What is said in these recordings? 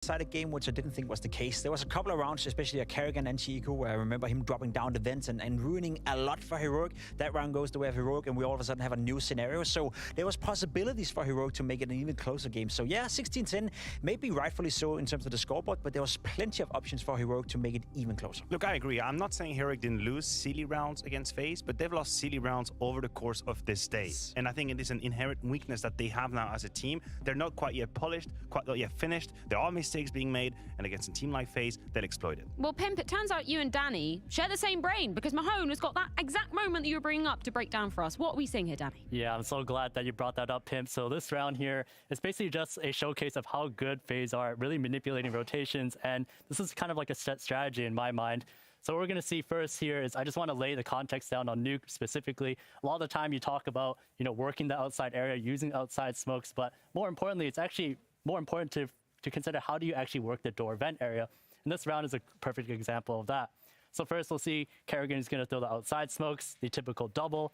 Sided game, which I didn't think was the case. There was a couple of rounds, especially a Kerrigan and csgo, where I remember him dropping down the vents and ruining a lot for Heroic. That round goes the way of Heroic, and we all of a sudden have a new scenario. So there was possibilities for Heroic to make it an even closer game. So yeah, 16-10, maybe rightfully so in terms of the scoreboard, but there was plenty of options for Heroic to make it even closer. Look, I agree. I'm not saying Heroic didn't lose silly rounds against Faze, but they've lost silly rounds over the course of this day. And I think it is an inherent weakness that they have now as a team. They're not quite yet polished, quite not yet finished. There are mistakes being made, and against a team like Faze, they'll exploit it. Well, Pimp, it turns out you and Danny share the same brain, because Mahone has got that exact moment that you were bringing up to break down for us. What are we seeing here, Danny? Yeah, I'm so glad that you brought that up, Pimp. So this round here is basically just a showcase of how good Faze are at really manipulating rotations, and this is kind of like a set strategy in my mind. So what we're going to see first here is I just want to lay the context down on Nuke specifically. A lot of the time you talk about, working the outside area, using outside smokes, but more importantly, it's actually more important to consider how do you actually work the door vent area. And this round is a perfect example of that. So first we'll see Kerrigan is going to throw the outside smokes, the typical double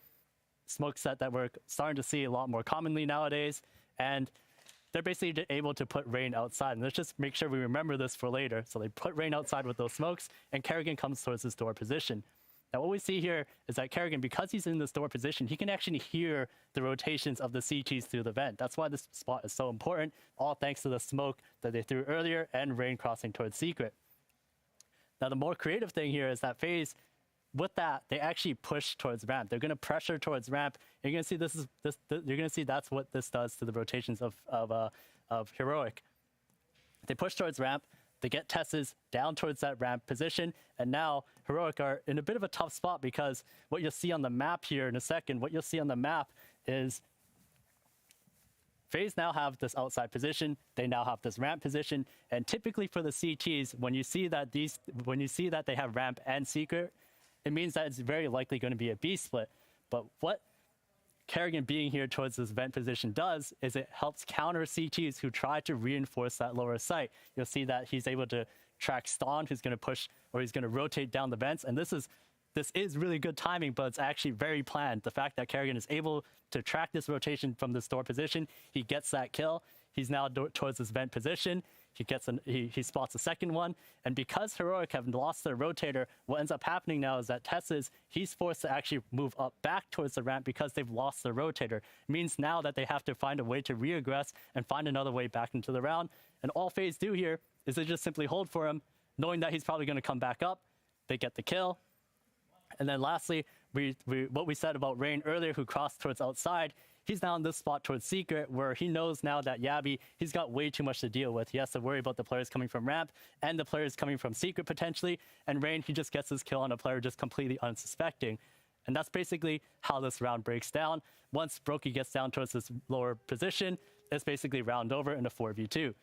smoke set that we're starting to see a lot more commonly nowadays. And they're basically able to put Rain outside. And let's just make sure we remember this for later. So they put Rain outside with those smokes, and Kerrigan comes towards this door position. Now, what we see here is that Kerrigan, because he's in this door position, he can actually hear the rotations of the CTs through the vent. That's why this spot is so important, all thanks to the smoke that they threw earlier and Rain crossing towards Secret. Now, the more creative thing here is that Faze, with that, they actually push towards ramp. They're going to pressure towards ramp. You're going to see you're going to see that's what this does to the rotations of Heroic. They push towards ramp. They get Tesses down towards that ramp position, and now Heroic are in a bit of a tough spot, because what you'll see on the map here in a second, what you'll see on the map is Faze now have this outside position, they now have this ramp position, and typically for the CTs, when you see that they have ramp and secret, it means that it's very likely going to be a B split. But what Kerrigan being here towards this vent position does is it helps counter CTs who try to reinforce that lower site. You'll see that he's able to track Ston, who's going to push, or he's going to rotate down the vents. And this is really good timing, but it's actually very planned. The fact that Kerrigan is able to track this rotation from this door position, he gets that kill. He's now towards this vent position. He spots a second one, and because Heroic have lost their rotator, what ends up happening now is that Tessa's, he's forced to actually move up back towards the ramp because they've lost their rotator. It means now that they have to find a way to reaggress and find another way back into the round. And all Faze do here is they just simply hold for him, knowing that he's probably going to come back up. They get the kill. And then lastly, what we said about Rain earlier, who crossed towards outside, he's now in this spot towards Secret, where he knows now that Yabby, he's got way too much to deal with. He has to worry about the players coming from ramp and the players coming from Secret potentially. And Rain, he just gets his kill on a player just completely unsuspecting. And that's basically how this round breaks down. Once Brokey gets down towards this lower position, it's basically round over in a 4v2.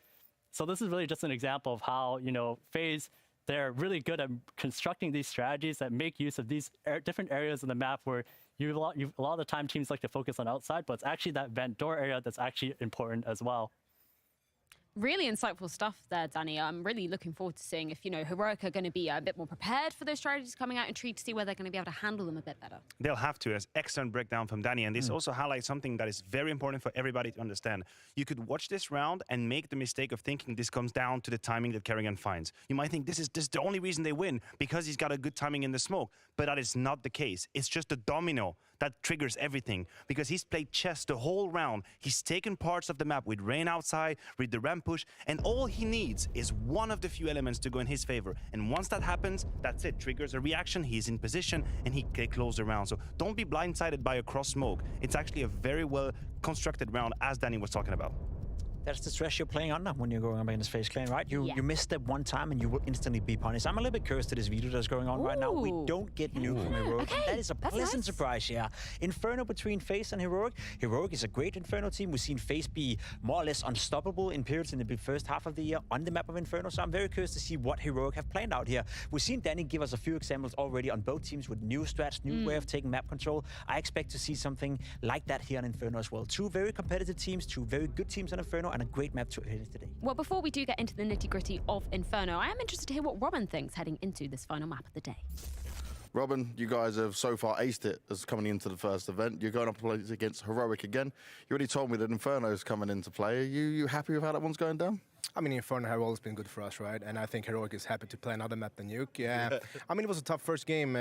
So this is really just an example of how, Faze, they're really good at constructing these strategies that make use of these different areas of the map where a lot of the time teams like to focus on outside, but it's actually that vent door area that's actually important as well. Really insightful stuff there, Danny. I'm really looking forward to seeing if, Heroic are going to be a bit more prepared for those strategies coming out. Intrigued to see where they're going to be able to handle them a bit better. They'll have to, as excellent breakdown from Danny. And this also highlights something that is very important for everybody to understand. You could watch this round and make the mistake of thinking this comes down to the timing that Kerrigan finds. You might think this is the only reason they win, because he's got a good timing in the smoke. But that is not the case. It's just a domino that triggers everything, because he's played chess the whole round. He's taken parts of the map with Rain outside, with the ramp push, and all he needs is one of the few elements to go in his favor. And once that happens, that's it. Triggers a reaction, he's in position, and he can close the round. So don't be blindsided by a cross smoke. It's actually a very well constructed round, as Danny was talking about. That's the stress you're playing under when you're going up against Faze Clan, right? You misstep one time and you will instantly be punished. I'm a little bit curious to this video that's going on right now. We don't get Nuke from Heroic. Okay. That is a pleasant surprise, yeah. Inferno between Faze and Heroic. Heroic is a great Inferno team. We've seen Faze be more or less unstoppable in periods in the first half of the year on the map of Inferno. So I'm very curious to see what Heroic have planned out here. We've seen Danny give us a few examples already on both teams with new strats, new way of taking map control. I expect to see something like that here on Inferno as well. Two very competitive teams, two very good teams on Inferno, and a great map to today. Well, before we do get into the nitty-gritty of Inferno, I am interested to hear what Robin thinks heading into this final map of the day. Robin, you guys have so far aced it as coming into the first event. You're going up against Heroic again. You already told me that Inferno is coming into play. Are you happy with how that one's going down? I mean, Inferno have always been good for us, right? And I think Heroic is happy to play another map than Nuke. Yeah. I mean, it was a tough first game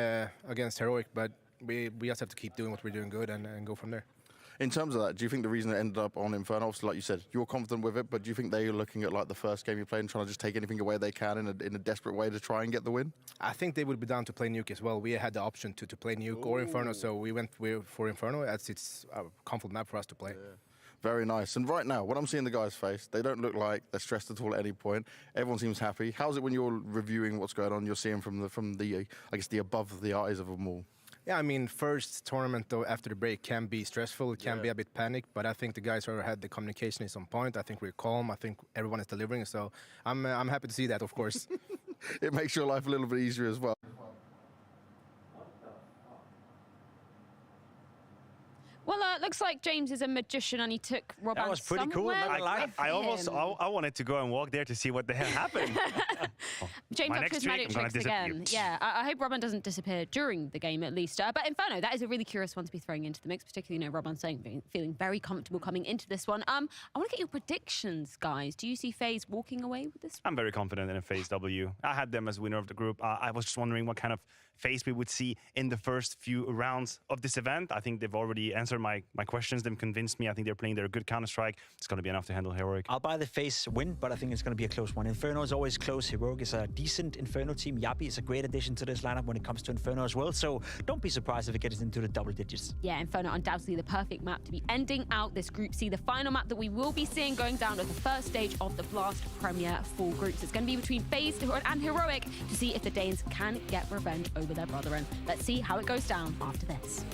against Heroic, but we just have to keep doing what we're doing good and go from there. In terms of that, do you think the reason it ended up on Inferno, obviously, like you said, you were confident with it, but do you think they were looking at like the first game you played and trying to just take anything away they can in a desperate way to try and get the win? I think they would be down to play Nuke as well. We had the option to play Nuke or Inferno, so we went for Inferno as it's a comfortable map for us to play. Yeah. Very nice. And right now, when I'm seeing the guys' face, they don't look like they're stressed at all at any point. Everyone seems happy. How's it when you're reviewing what's going on? You're seeing from the I guess the above the eyes of them all. Yeah, I mean, first tournament though after the break can be stressful. It can be a bit panicked, but I think the guys already had the communication is on point. I think we're calm. I think everyone is delivering. So I'm happy to see that, of course. It makes your life a little bit easier as well. Well, looks like James is a magician and he took Roban That was pretty cool, somewhere not gonna lie. with I almost him. I wanted to go and walk there to see what the hell happened. James My up to next his trick, magic I'm gonna tricks again. disappear. Yeah, I hope Robin doesn't disappear during the game at least. But Inferno, that is a really curious one to be throwing into the mix, particularly, Robin saying feeling very comfortable coming into this one. I want to get your predictions, guys. Do you see FaZe walking away with this one? I'm very confident in a Faze W. I had them as winner of the group. I was just wondering what kind of Faze we would see in the first few rounds of this event. I think they've already answered my questions. They've convinced me. I think they're playing their good Counter-Strike. It's going to be enough to handle Heroic. I'll buy the FaZe win, but I think it's going to be a close one. Inferno is always close. Heroic is a decent Inferno team. Yapi is a great addition to this lineup when it comes to Inferno as well. So don't be surprised if it gets into the double digits. Yeah, Inferno undoubtedly the perfect map to be ending out this Group C, the final map that we will be seeing going down at the first stage of the Blast Premier 4 groups. It's going to be between FaZe and Heroic to see if the Danes can get revenge over their brethren. Let's see how it goes down after this.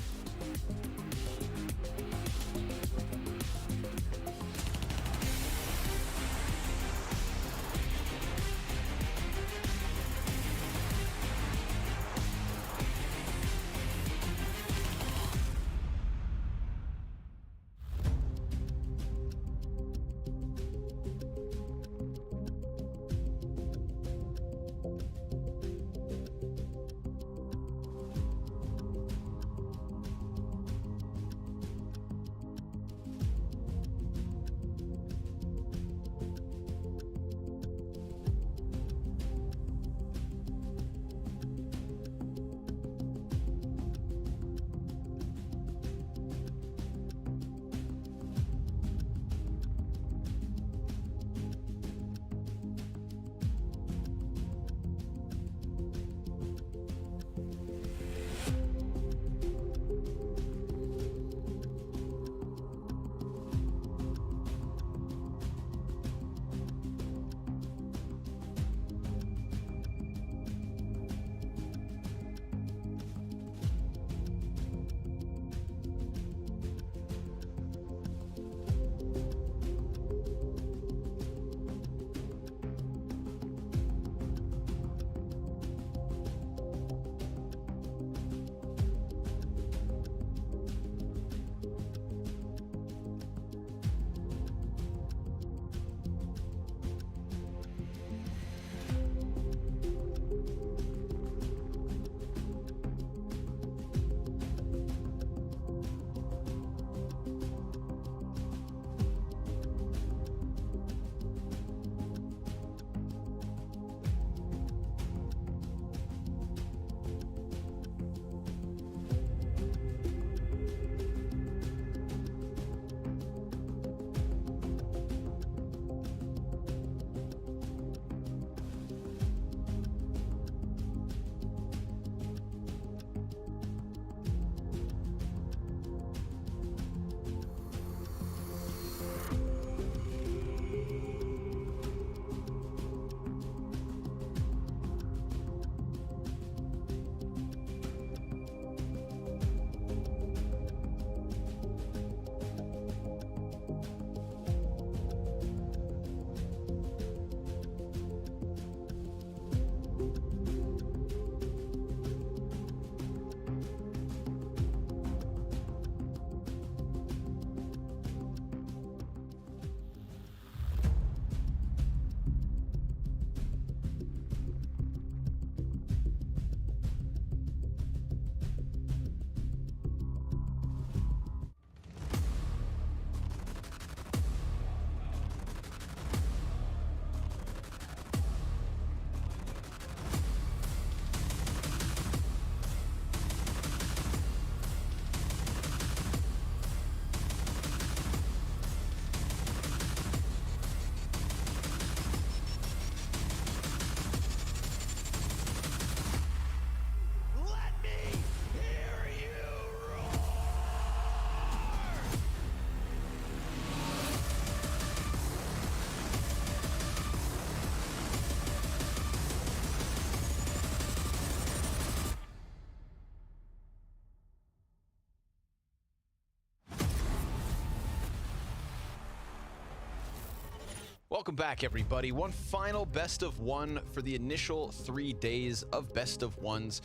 Welcome back, everybody. One final best of one for the initial 3 days of best of ones.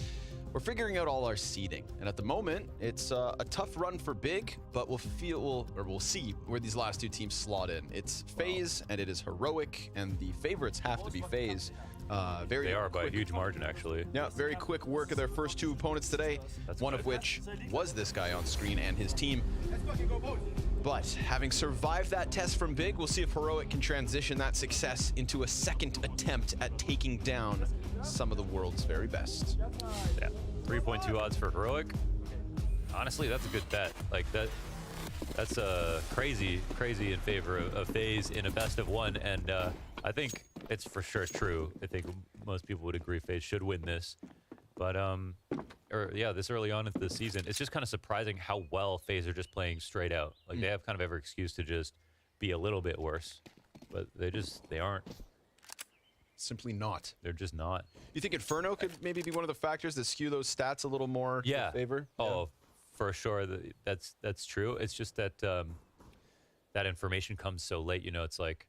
We're figuring out all our seeding, and at the moment, it's a tough run for Big, but we'll see where these last two teams slot in. It's Faze and it is Heroic, and the favorites have to be Faze. They are by a huge margin, actually. Yeah, very quick work of their first two opponents today, one of which was this guy on screen and his team. But having survived that test from Big, we'll see if Heroic can transition that success into a second attempt at taking down some of the world's very best. Yeah, 3.2 odds for Heroic. Honestly, that's a good bet. Like that's crazy in favor of Faze in a best of one, and I think it's for sure true. I think most people would agree Faze should win this. But this early on into the season, it's just kind of surprising how well Faze are just playing straight out. Like they have kind of every excuse to just be a little bit worse, but they aren't. Simply not. They're just not. You think Inferno could maybe be one of the factors that skew those stats a little more in favor? Oh, for sure. That's true. It's just that that information comes so late. You know, it's like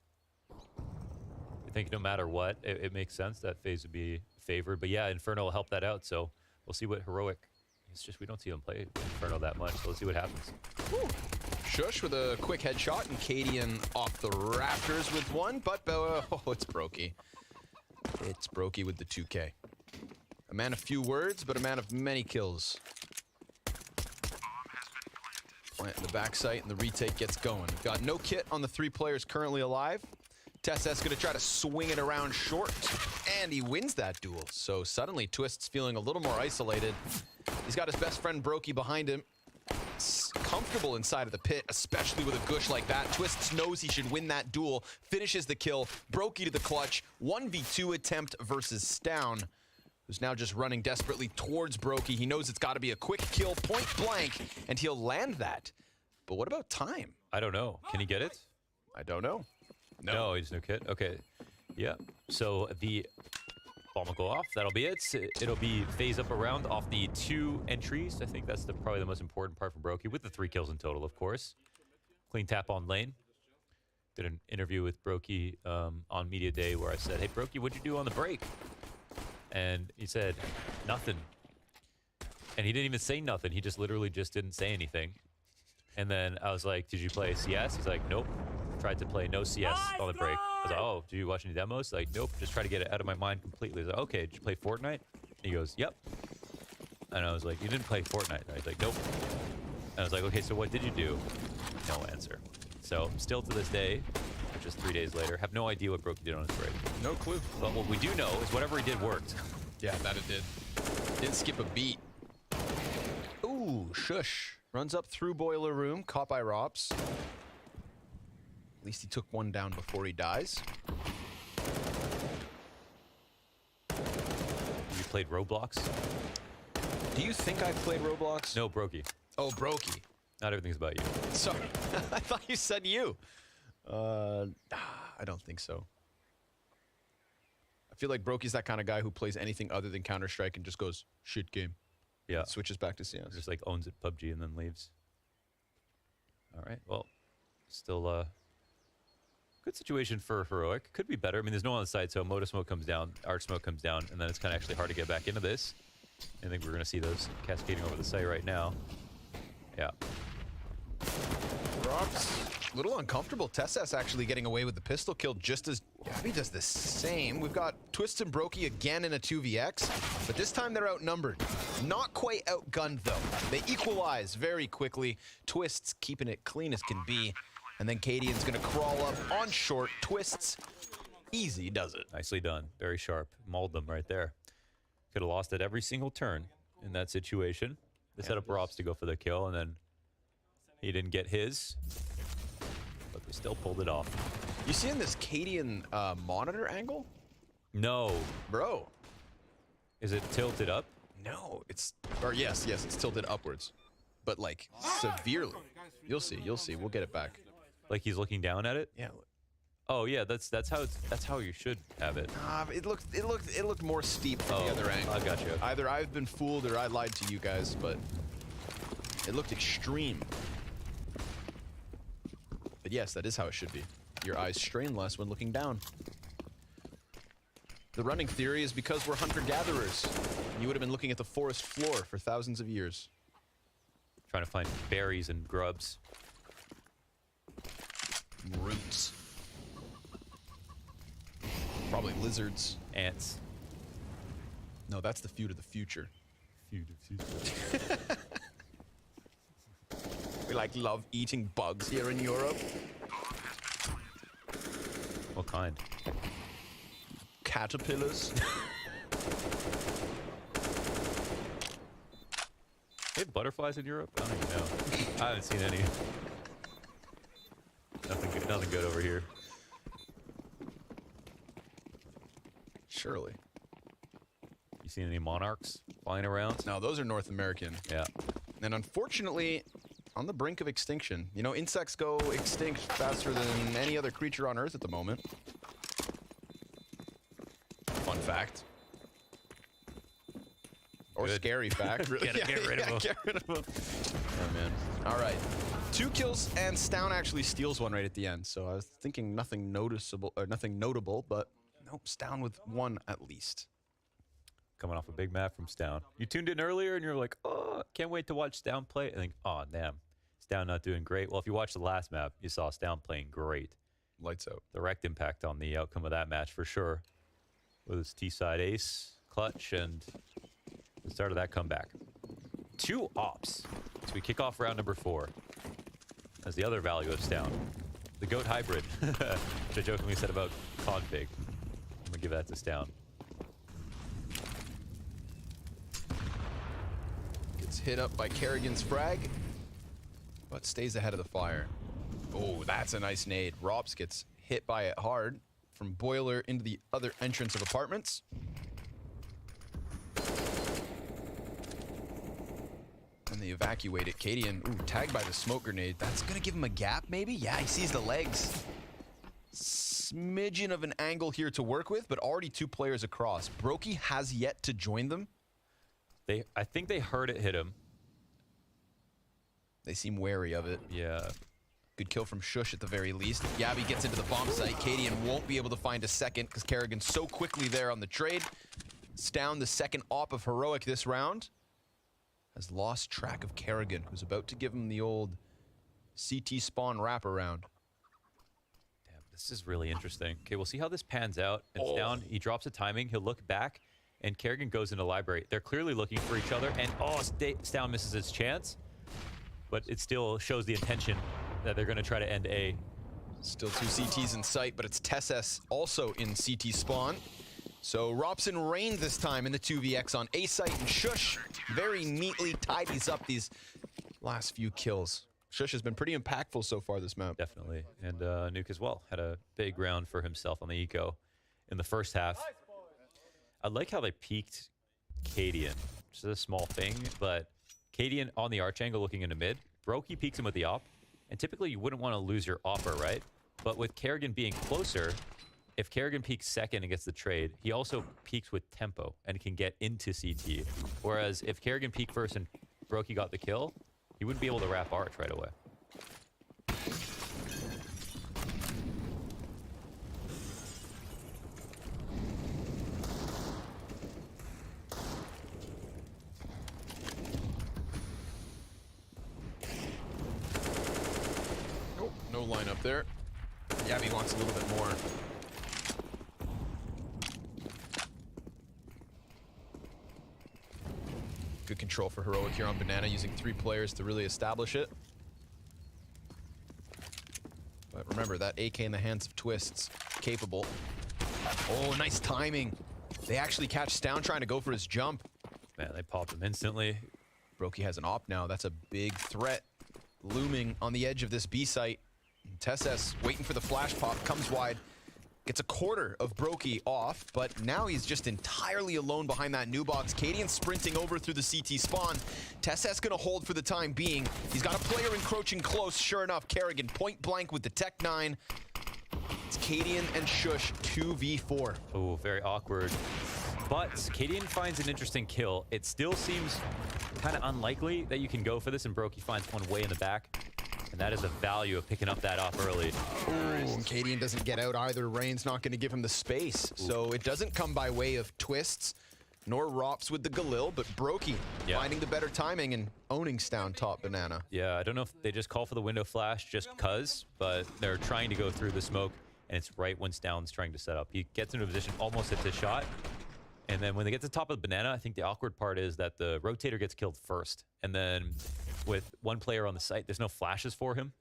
I think no matter what, it makes sense that Faze would be favored. But yeah, Inferno will help that out. So we'll see what Heroic. It's just we don't see them play Inferno that much. So let's see what happens. Woo. Shush with a quick headshot, and Cadian off the rafters with one. But it's Brokey. It's Brokey with the 2K. A man of few words, but a man of many kills. Plant in the backside, and the retake gets going. We've got no kit on the 3 players currently alive. TeSS gonna try to swing it around short, and he wins that duel. So suddenly, Twist's feeling a little more isolated. He's got his best friend Brokey behind him. Comfortable inside of the pit, especially with a gush like that. Twists knows he should win that duel, finishes the kill. Brokey to the clutch. 1v2 attempt versus Stown, who's now just running desperately towards Brokey. He knows it's got to be a quick kill, point blank, and he'll land that. But what about time? I don't know. Can he get it? I don't know. No, he's no kid. Okay. Yeah. So the bomb will go off. That'll be it. It'll be Faze up around off the 2 entries. I think that's probably the most important part for Brokey, with the 3 kills in total, of course. Clean tap on lane. Did an interview with Brokey on Media Day where I said, hey, Brokey, what'd you do on the break? And he said, nothing. And he didn't even say nothing. He just literally just didn't say anything. And then I was like, did you play CS? He's like, nope. Tried to play no CS on the break. I was like, oh, did you watch any demos? Like, nope. Just try to get it out of my mind completely. I was like, okay, did you play Fortnite? And he goes, yep. And I was like, you didn't play Fortnite, right? He's like, nope. And I was like, okay, so what did you do? No answer. So still to this day, just 3 days later, have no idea what Brokey did on his break. No clue. But what we do know is whatever he did worked. Yeah, that it did. Didn't skip a beat. Ooh, Shush. Runs up through Boiler Room, caught by Rops. At least he took one down before he dies. You played Roblox? Do you think I played Roblox? No, Brokey. Oh, Brokey. Not everything's about you. Sorry. I thought you said you. I don't think so. I feel like Brokey's that kind of guy who plays anything other than Counter-Strike and just goes, shit game. Yeah. Switches back to CS. Just like owns it PUBG and then leaves. All right. Well, still good situation for Heroic. Could be better. I mean, there's no one on the side, so Moto Smoke comes down, Arch Smoke comes down, and then it's kind of actually hard to get back into this. I think we're going to see those cascading over the site right now. Yeah. Rops, a little uncomfortable. TeSS actually getting away with the pistol kill just as Gabby does the same. We've got Twist and Brokey again in a 2vx, but this time they're outnumbered. Not quite outgunned, though. They equalize very quickly. Twist's keeping it clean as can be. And then Cadian's going to crawl up on short. Twist's easy does it. Nicely done. Very sharp. Mauled them right there. Could have lost at every single turn in that situation. They set up Rops to go for the kill, and then he didn't get his. But they still pulled it off. You seeing this Cadian monitor angle? No. Bro. Is it tilted up? No, it's... Or yes, it's tilted upwards. But, like, severely. You'll see. We'll get it back. Like he's looking down at it? Yeah. Oh yeah, that's how you should have it. It looked more steep from the other angle. I got you. Either I've been fooled or I lied to you guys, but it looked extreme. But yes, that is how it should be. your eyes strain less when looking down. The running theory is because we're hunter-gatherers. You would have been looking at the forest floor for thousands of years. Trying to find berries and grubs. Roots. Probably lizards. Ants. No, that's the feud of the future. We like love eating bugs here in Europe. What kind? Caterpillars. They have butterflies in Europe? I don't even know. I haven't seen any. Nothing good over here. Surely. You seen any monarchs flying around? No, those are North American. Yeah. And unfortunately, on the brink of extinction. You know, insects go extinct faster than any other creature on Earth at the moment. Fun fact. Or Good. scary fact. Really. Get rid of them. Get rid of them. Oh, man. All right. 2 kills, and Stown actually steals one right at the end. So I was thinking nothing noticeable, or nothing notable, but nope, Stown with 1 at least. Coming off a big map from Stown. You tuned in earlier and you're like, oh, can't wait to watch Stown play. I think, oh, damn, Stown not doing great. Well, if you watched the last map, you saw Stown playing great. Lights out. Direct impact on the outcome of that match for sure. With his T-side ace, clutch, and the start of that comeback. 2 ops. So we kick off round number 4. As the other value of Stown. The GOAT hybrid. Which I jokingly said about config. I'm gonna give that to Stown. Gets hit up by Kerrigan's frag, but stays ahead of the fire. Oh, that's a nice nade. Rops gets hit by it hard from boiler into the other entrance of apartments. And they evacuate it. Cadian, ooh, tagged by the smoke grenade. That's gonna give him a gap, maybe? Yeah, he sees the legs. Smidgen of an angle here to work with, but already 2 players across. Brokey has yet to join them. I think they heard it hit him. They seem wary of it. Yeah. Good kill from Shush at the very least. Yabby gets into the bomb site. Cadian won't be able to find a second because Kerrigan's so quickly there on the trade. Stown, the second op of Heroic this round, has lost track of Kerrigan, who's about to give him the old CT spawn wraparound. Damn, this is really interesting. Okay, we'll see how this pans out. And Stown, he drops a timing. He'll look back, and Kerrigan goes into library. They're clearly looking for each other, and Stown misses his chance. But it still shows the intention that they're going to try to end A. Still 2 CTs in sight, but it's Tesses also in CT spawn. So Robson reigned this time in the 2vx on A site, and Shush very neatly tidies up these last few kills. Shush has been pretty impactful so far this map. Definitely. And Nuke as well had a big round for himself on the eco in the first half. I like how they peaked Cadian. Just a small thing, but Cadian on the arch angle looking into mid. Brokey peeks him with the op. And typically you wouldn't want to lose your opper, right? But with Kerrigan being closer, if Kerrigan peeks second and gets the trade, he also peeks with tempo and can get into CT. Whereas if Kerrigan peeked first and Brokey got the kill, he wouldn't be able to wrap arch right away. Nope, no line up there. Yabby wants a little bit more. Good control for Heroic here on Banana, using 3 players to really establish it. But remember, that AK in the hands of Twists, capable. Oh, nice timing. They actually catch Stown trying to go for his jump. Man, they popped him instantly. Brokey has an op now. That's a big threat looming on the edge of this B site. Tesses waiting for the flash pop, comes wide, gets a quarter of Brokey off, but now he's just entirely alone behind that new box. Cadian sprinting over through the CT spawn. Tesses gonna hold for the time being. He's got a player encroaching close. Sure enough, Kerrigan point blank with the Tech 9. It's Cadian and Shush 2v4. Oh, very awkward. But Cadian finds an interesting kill. It still seems kind of unlikely that you can go for this, and Brokey finds one way in the back. And that is the value of picking up that off early. Ooh, and Cadian doesn't get out either. Rain's not going to give him the space. So it doesn't come by way of twists, nor Rops with the Galil, but Brokey finding the better timing and owning Stown top Banana. Yeah, I don't know if they just call for the window flash just cuz, but they're trying to go through the smoke, and it's right when Stown's trying to set up. He gets into a position, almost hits a shot, and then when they get to the top of the Banana, I think the awkward part is that the rotator gets killed first, and then with one player on the site, there's no flashes for him,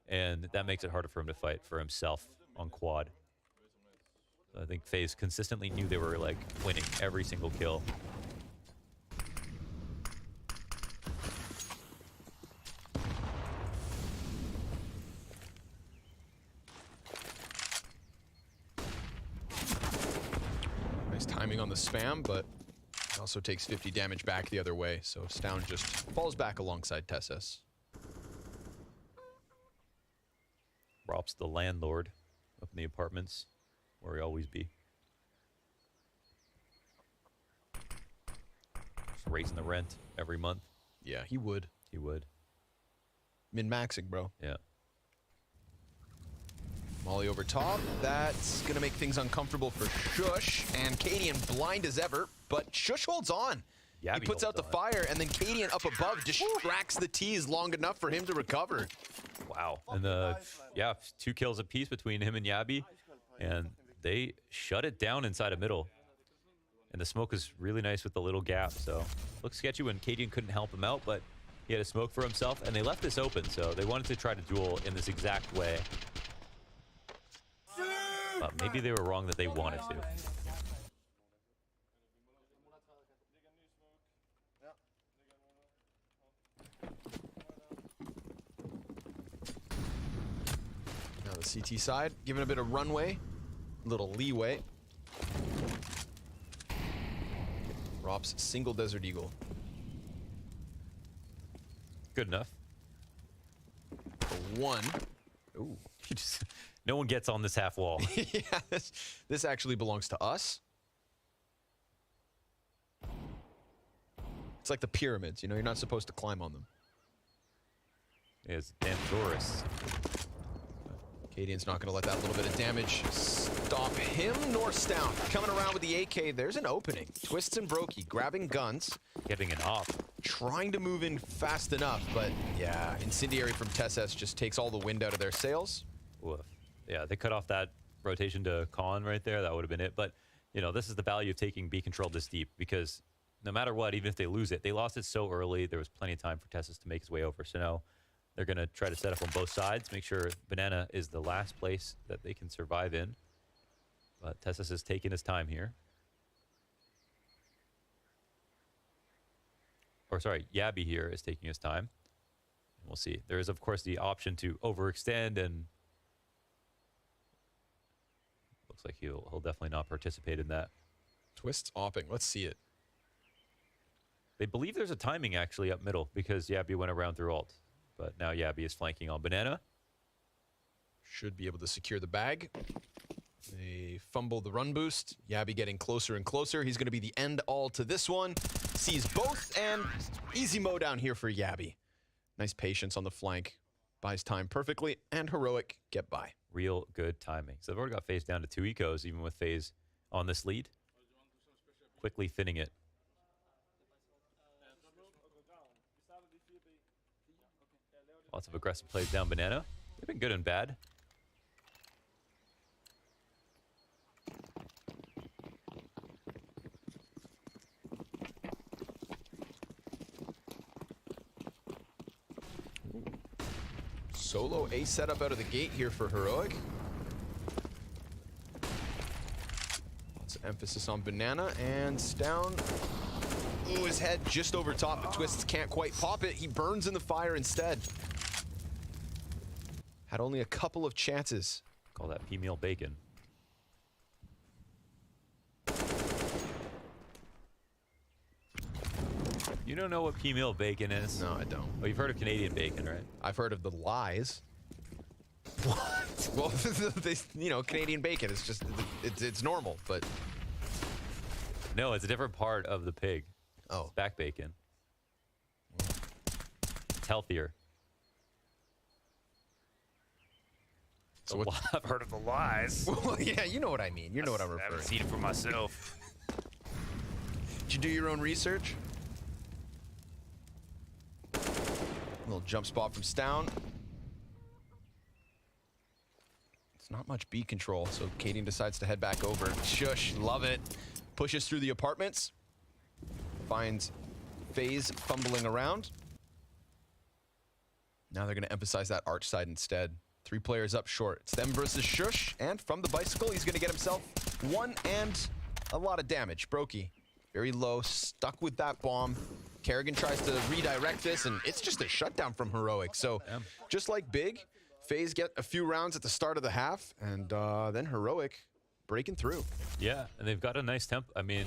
and that makes it harder for him to fight for himself on quad. So I think FaZe consistently knew they were like winning every single kill. Nice timing on the spam, but it also takes 50 damage back the other way, so Stown just falls back alongside Tessus. Rob's the landlord up in the apartments, where he always be. Just raising the rent every month. Yeah, he would. He would. Min-maxing, bro. Yeah. Molly over top. That's going to make things uncomfortable for Shush. And Cadian blind as ever, but Shush holds on. Yeah, he puts out the fire, and then Cadian up above distracts the tees long enough for him to recover. Wow. And yeah, 2 kills apiece between him and Yabi. And they shut it down inside a middle. And the smoke is really nice with the little gap. So looks sketchy when Cadian couldn't help him out, but he had a smoke for himself. And they left this open, so they wanted to try to duel in this exact way. But maybe they were wrong that they wanted to. Now the CT side, given a bit of runway, little leeway. Rops single Desert Eagle. Good enough. For 1. Ooh. No one gets on this half wall. Yeah, this actually belongs to us. It's like the pyramids, you know, you're not supposed to climb on them. It's damn tourists. Cadian's not going to let that little bit of damage stop him nor Stown. Coming around with the AK, there's an opening. Twists and Brokey grabbing guns. Getting an op. Trying to move in fast enough, but yeah, Incendiary from Tessus just takes all the wind out of their sails. Woof. Yeah, they cut off that rotation to Khan right there. That would have been it. But, you know, this is the value of taking B control this deep, because no matter what, even if they lose it, they lost it so early, there was plenty of time for Tessus to make his way over. So now they're going to try to set up on both sides, make sure Banana is the last place that they can survive in. But Tessus is taking his time here. Or sorry, Yabi here is taking his time. We'll see. There is, of course, the option to overextend, and looks like he'll definitely not participate in that. Twists opping. Let's see it. They believe there's a timing actually up middle because Yabi went around through ult. But now Yabi is flanking on Banana. Should be able to secure the bag. They fumble the run boost. Yabi getting closer and closer. He's going to be the end all to this one. Sees both, and easy mow down here for Yabi. Nice patience on the flank. Buys time perfectly, and Heroic get by. Real good timing. So they've already got FaZe down to 2 ecos, even with FaZe on this lead. Quickly thinning it. Lots of aggressive plays down Banana. They've been good and bad. Solo a setup out of the gate here for Heroic. Lots of emphasis on Banana, and Stown. Ooh, his head just over top, but Twists can't quite pop it. He burns in the fire instead. Had only a couple of chances. Call that P-meal bacon. You don't know what P-meal bacon is? No, I don't. Oh, you've heard of Canadian bacon, right? I've heard of the lies. What? Well, they, you know, Canadian bacon. It's just, it's normal, but. No, it's a different part of the pig. Oh. It's back bacon. It's healthier. So what? I've heard of the lies. Well, yeah, you know what I mean. You know what I'm I referring haven't to. seen it for myself. Did you do your own research? Little jump spot from Stown. It's not much B control, so Cadian decides to head back over. Shush, love it. Pushes through the apartments. Finds Faze fumbling around. Now they're going to emphasize that arch side instead. 3 players up short. It's them versus Shush, and from the bicycle, he's going to get himself 1 and a lot of damage. Brokey, very low, stuck with that bomb. Kerrigan tries to redirect this, and it's just a shutdown from Heroic. So, just like Big, FaZe get a few rounds at the start of the half, and then Heroic breaking through. Yeah, and they've got a nice temp. I mean,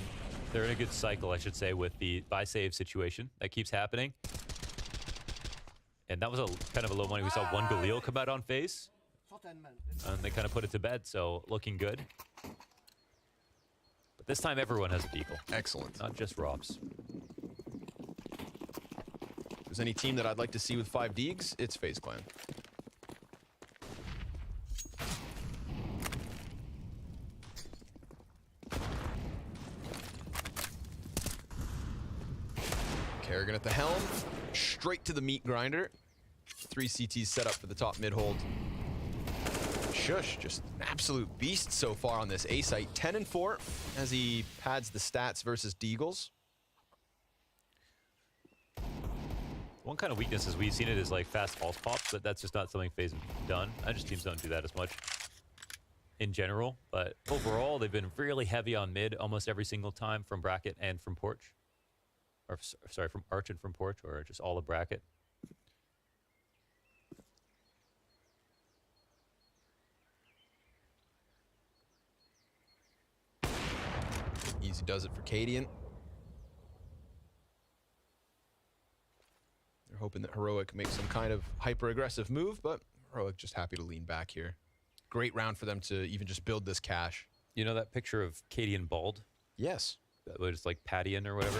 they're in a good cycle, I should say, with the buy save situation that keeps happening. And that was a kind of a low money. We saw one Galil come out on FaZe, and they kind of put it to bed, so looking good. But this time, everyone has a deagle. Excellent. Not just Robs. If there's any team that I'd like to see with 5 Deags, it's FaZe Clan. Kerrigan at the helm, straight to the meat grinder. 3 CTs set up for the top mid hold. Shush, just an absolute beast so far on this A site. 10 and 4 as he pads the stats versus Deagles. One kind of weakness is we've seen it as like fast pulse pops, but that's just not something FaZe have done. I just teams don't do that as much in general. But overall, they've been really heavy on mid almost every single time from bracket and from porch. Or sorry, from arch and from porch, or just all of bracket. Easy does it for Cadian. They're hoping that Heroic makes some kind of hyper-aggressive move, but Heroic just happy to lean back here. Great round for them to even just build this cache. You know that picture of Cadian bald? Yes. That was like Pattian or whatever?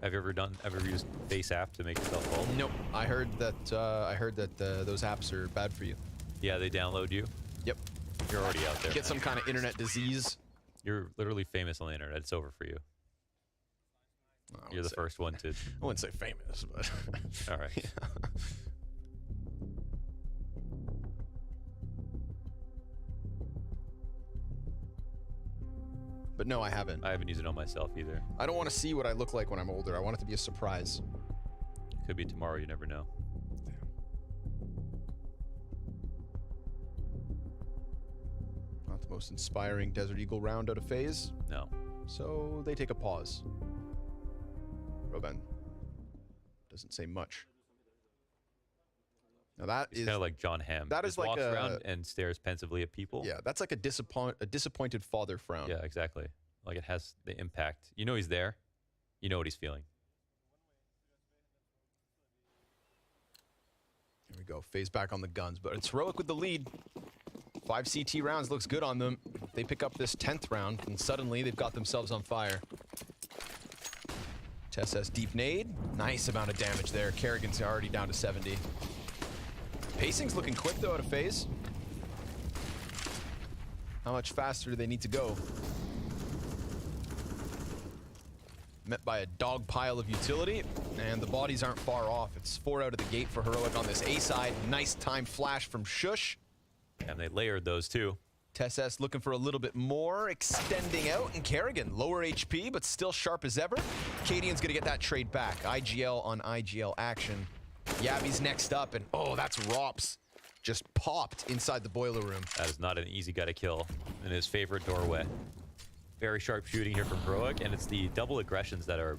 Have you ever used Face app to make yourself bald? Nope. I heard that those apps are bad for you. Yeah, they download you. Yep. You're already out there. Get some kind of internet disease. You're literally famous on the internet. It's over for you. You're the first one to. I wouldn't say famous, but All right. Yeah. But no, I haven't. I haven't used it on myself either. I don't want to see what I look like when I'm older. I want it to be a surprise. Could be tomorrow. You never know. Not the most inspiring Desert Eagle round out of FaZe. No. So they take a pause. Robin doesn't say much. Now that It's is kind of like John Hamm. that Just is like walks a- around and stares pensively at people. yeah, that's like a disappointed father frown. Yeah, exactly. Like it has the impact. You know he's there. You know what he's feeling. Here we go. FaZe back on the guns, but it's Heroic with the lead. 5 CT rounds looks good on them. They pick up this 10th round, and suddenly they've got themselves on fire. TSS deep nade. Nice amount of damage there. Kerrigan's already down to 70. Pacing's looking quick, though, out of FaZe. How much faster do they need to go? Met by a dog pile of utility, and the bodies aren't far off. It's 4 out of the gate for Heroic on this A side. Nice time flash from Shush. And they layered those too. TSS looking for a little bit more, extending out, and Kerrigan, lower HP, but still sharp as ever. Cadian's gonna get that trade back. IGL on IGL action. Yabby's next up, and oh, that's Rops. Just popped inside the boiler room. That is not an easy guy to kill in his favorite doorway. Very sharp shooting here from Heroic, and it's the double aggressions that are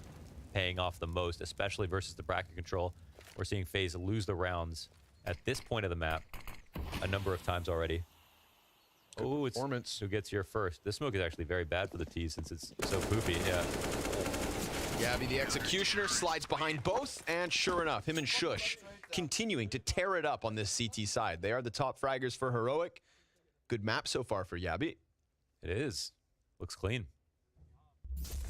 paying off the most, especially versus the bracket control. We're seeing FaZe lose the rounds at this point of the map a number of times already. Oh, it's performance. who gets here first. This smoke is actually very bad for the T since it's so poopy. Yeah. Yabby, the executioner, slides behind both, and sure enough, him and Shush continuing to tear it up on this CT side. They are the top fraggers for Heroic. Good map so far for Yabby. It is. Looks clean.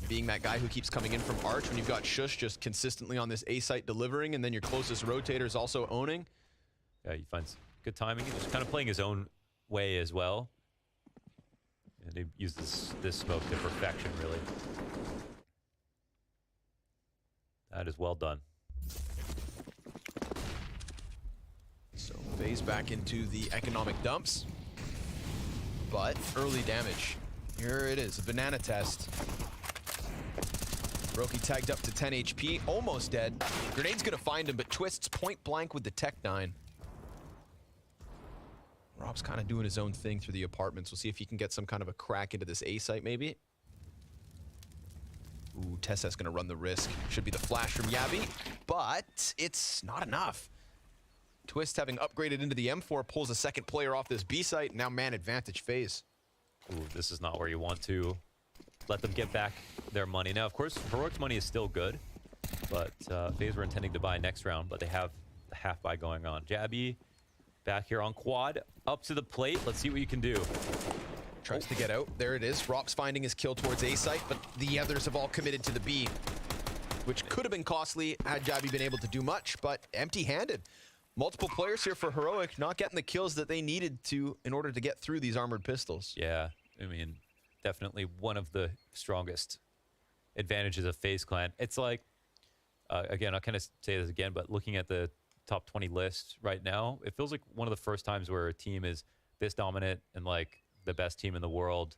Being that guy who keeps coming in from Arch when you've got Shush just consistently on this A site delivering, and then your closest rotator is also owning. Yeah, you find Good timing. He's just kind of playing his own way as well. And he uses this smoke to perfection, really. That is well done. So Faze back into the economic dumps. But early damage. Here it is, a banana test. Roki tagged up to 10 HP, almost dead. Grenade's gonna find him, but Twist's point blank with the Tech 9. Rob's kind of doing his own thing through the apartments. We'll see if he can get some kind of a crack into this A site, maybe. Ooh, Tessa's gonna run the risk. Should be the flash from Yabi, but it's not enough. Twist, having upgraded into the M4, pulls a second player off this B site. Now man advantage Faze. Ooh, this is not where you want to let them get back their money. Now, of course, Heroic's money is still good, but Faze were intending to buy next round, but they have the half buy going on. Jabby back here on quad, up to the plate. Let's see what you can do. Tries to get out. There it is. Rop's finding his kill towards A site, but the others have all committed to the B, which could have been costly had Jabby been able to do much, but empty-handed. Multiple players here for Heroic, not getting the kills that they needed to in order to get through these armored pistols. Yeah, I mean, definitely one of the strongest advantages of FaZe Clan. It's like, again, I'll kind of say this again, but looking at the top 20 list right now, it feels like one of the first times where a team is this dominant and like the best team in the world,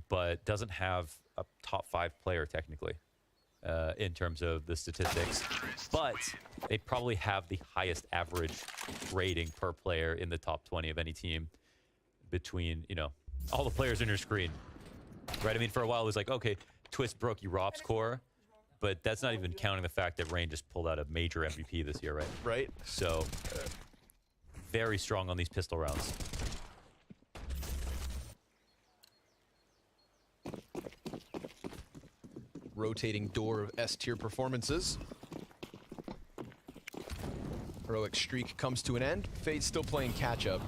but doesn't have a top 5 player technically in terms of the statistics. But they probably have the highest average rating per player in the top 20 of any team between, you know, all the players on your screen, right? I mean, for a while it was like, okay, Twist broke Europ's core, but that's not even counting the fact that Rain just pulled out a major MVP this year, right? Right. So, very strong on these pistol rounds. Rotating door of S-tier performances. Heroic streak comes to an end. Fade's still playing catch-up.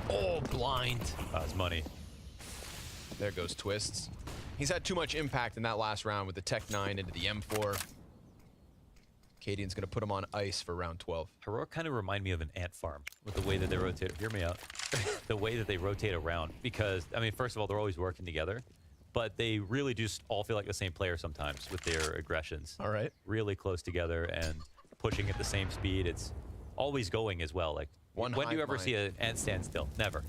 Oh, blind. That's money. There goes Twists. He's had too much impact in that last round with the Tech 9 into the M4. Cadian's going to put him on ice for round 12. Heroic kind of remind me of an ant farm with the way that they rotate. Hear me out. The way that they rotate around. Because, I mean, first of all, they're always working together. But they really just all feel like the same player sometimes with their aggressions. All right. Really close together and pushing at the same speed. It's always going as well. Like, when do you ever see an ant stand still? Never.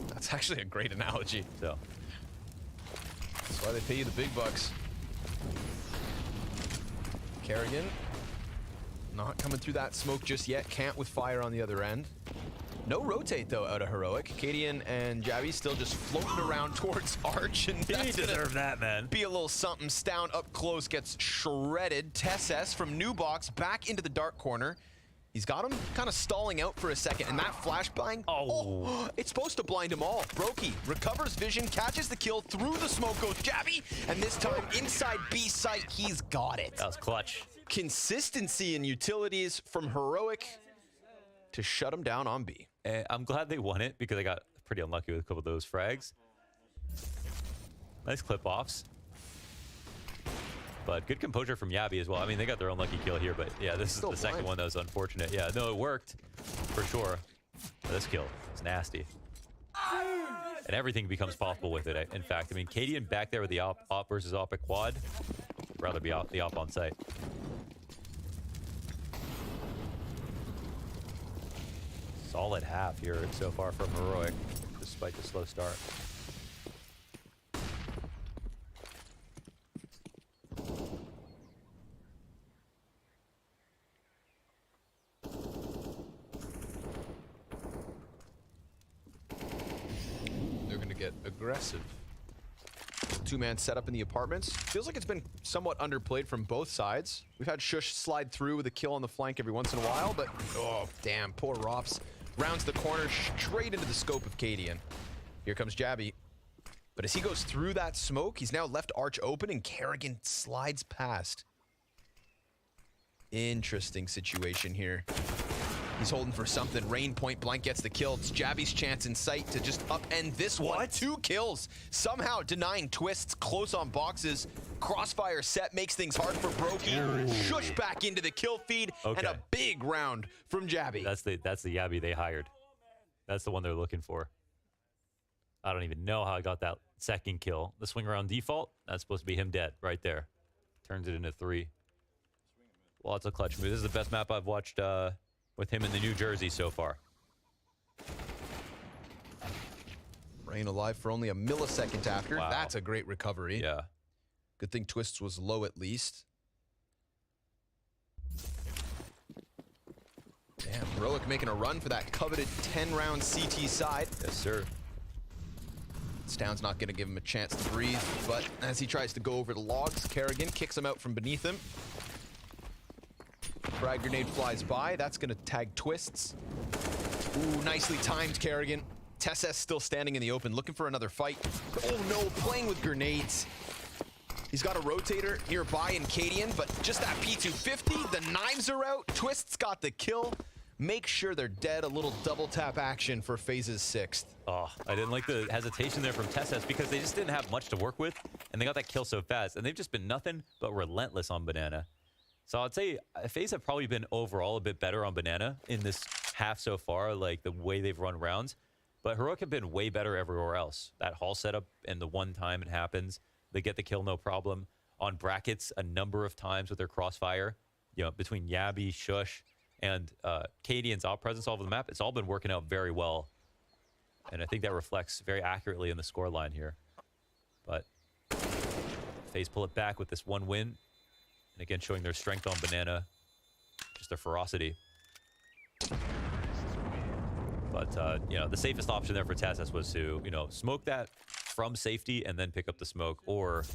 That's actually a great analogy. So that's why they pay you the big bucks. Kerrigan not coming through that smoke just yet. Can't with fire on the other end. No rotate, though, out of Heroic. Cadian and Jabby still just floating around towards Arch. And he deserved that, man. Be a little something. Stound up close gets shredded. TessS from New Box back into the dark corner. He's got him kind of stalling out for a second, and that flashbang, it's supposed to blind them all. Brokey recovers vision, catches the kill, through the smoke goes Jabby, and this time inside B site, he's got it. That was clutch. Consistency and utilities from Heroic to shut him down on B. I'm glad they won it because I got pretty unlucky with a couple of those frags. Nice clip-offs. But good composure from Yabi as well. I mean, they got their unlucky kill here, but yeah, this is the second one that was unfortunate. Yeah, no, it worked for sure. But this kill is nasty. And everything becomes possible with it. In fact, I mean, Cadian back there with the op versus op at quad. I'd rather be the op on site. Solid half here so far from Heroic, despite the slow start. Aggressive. Two-man setup in the apartments. Feels like it's been somewhat underplayed from both sides. We've had Shush slide through with a kill on the flank every once in a while, but oh, damn, poor Rops. Rounds the corner straight into the scope of Cadian. Here comes Jabby. But as he goes through that smoke, he's now left Arch open and Kerrigan slides past. Interesting situation here. He's holding for something. Rain point blank gets the kill. It's Jabby's chance in sight to just upend this one. 2 kills. Somehow denying Twists close on boxes. Crossfire set makes things hard for Brokey. Shush back into the kill feed. And a big round from Jabby. That's the Yabby they hired. That's the one they're looking for. I don't even know how I got that second kill. The swing around default, that's supposed to be him dead right there. Turns it into 3. Lots of clutch moves. This is the best map I've watched with him in the New Jersey so far. Rain alive for only a millisecond after. Wow. That's a great recovery. Yeah. Good thing Twists was low at least. Damn, Heroic making a run for that coveted 10-round CT side. Yes, sir. Stound's not going to give him a chance to breathe, but as he tries to go over the logs, Kerrigan kicks him out from beneath him. Frag grenade flies by. That's going to tag Twists. Ooh, nicely timed, Kerrigan. TessS still standing in the open, looking for another fight. Oh no, playing with grenades. He's got a rotator nearby in Cadian, but just that P250, the knives are out. Twists got the kill. Make sure they're dead. A little double tap action for Faze's 6th. Oh, I didn't like the hesitation there from TessS because they just didn't have much to work with, and they got that kill so fast, and they've just been nothing but relentless on Banana. So I'd say Faze have probably been overall a bit better on Banana in this half so far, like the way they've run rounds. But Heroic have been way better everywhere else. That hall setup and the one time it happens, they get the kill no problem. On brackets a number of times with their crossfire, you know, between Yabby, Shush, and Cadian's out presence all over the map, it's all been working out very well. And I think that reflects very accurately in the scoreline here. But Faze pull it back with this one win. And again, showing their strength on Banana, just their ferocity. But, you know, the safest option there for TessS was to, you know, smoke that from safety and then pick up the smoke, or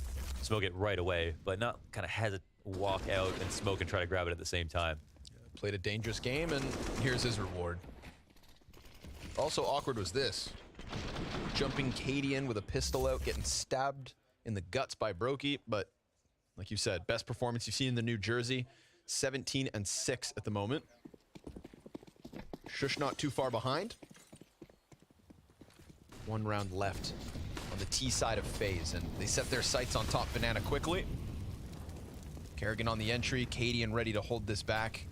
smoke it right away, but not kind of walk out and smoke and try to grab it at the same time. Played a dangerous game, and here's his reward. Also awkward was this. Jumping Cadian with a pistol out, getting stabbed in the guts by Brokey, but like you said, best performance you've seen in the New Jersey. 17-6 at the moment. Shush not too far behind. 1 round left on the T side of Faze, and they set their sights on top Banana quickly. Kerrigan on the entry, Cadian ready to hold this back.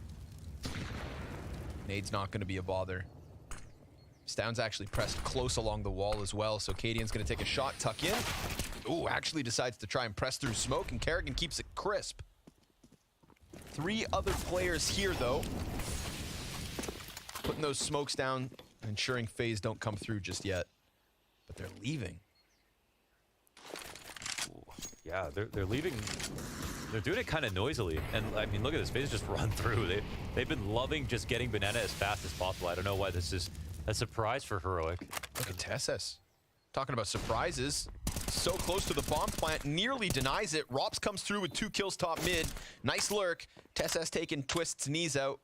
Nade's not going to be a bother. Stound's actually pressed close along the wall as well, so Cadian's going to take a shot, tuck in. Ooh, actually decides to try and press through smoke, and Kerrigan keeps it crisp. 3 other players here, though. Putting those smokes down, ensuring Faze don't come through just yet. But they're leaving. Ooh, yeah, they're leaving. They're doing it kind of noisily. And, I mean, look at this. Faze just run through. They've been loving just getting Banana as fast as possible. I don't know why this is a surprise for Heroic. Look at TessS. Talking about surprises. So close to the bomb plant, nearly denies it. Rops comes through with 2 kills top mid. Nice lurk. TessS taking Twist's knees out.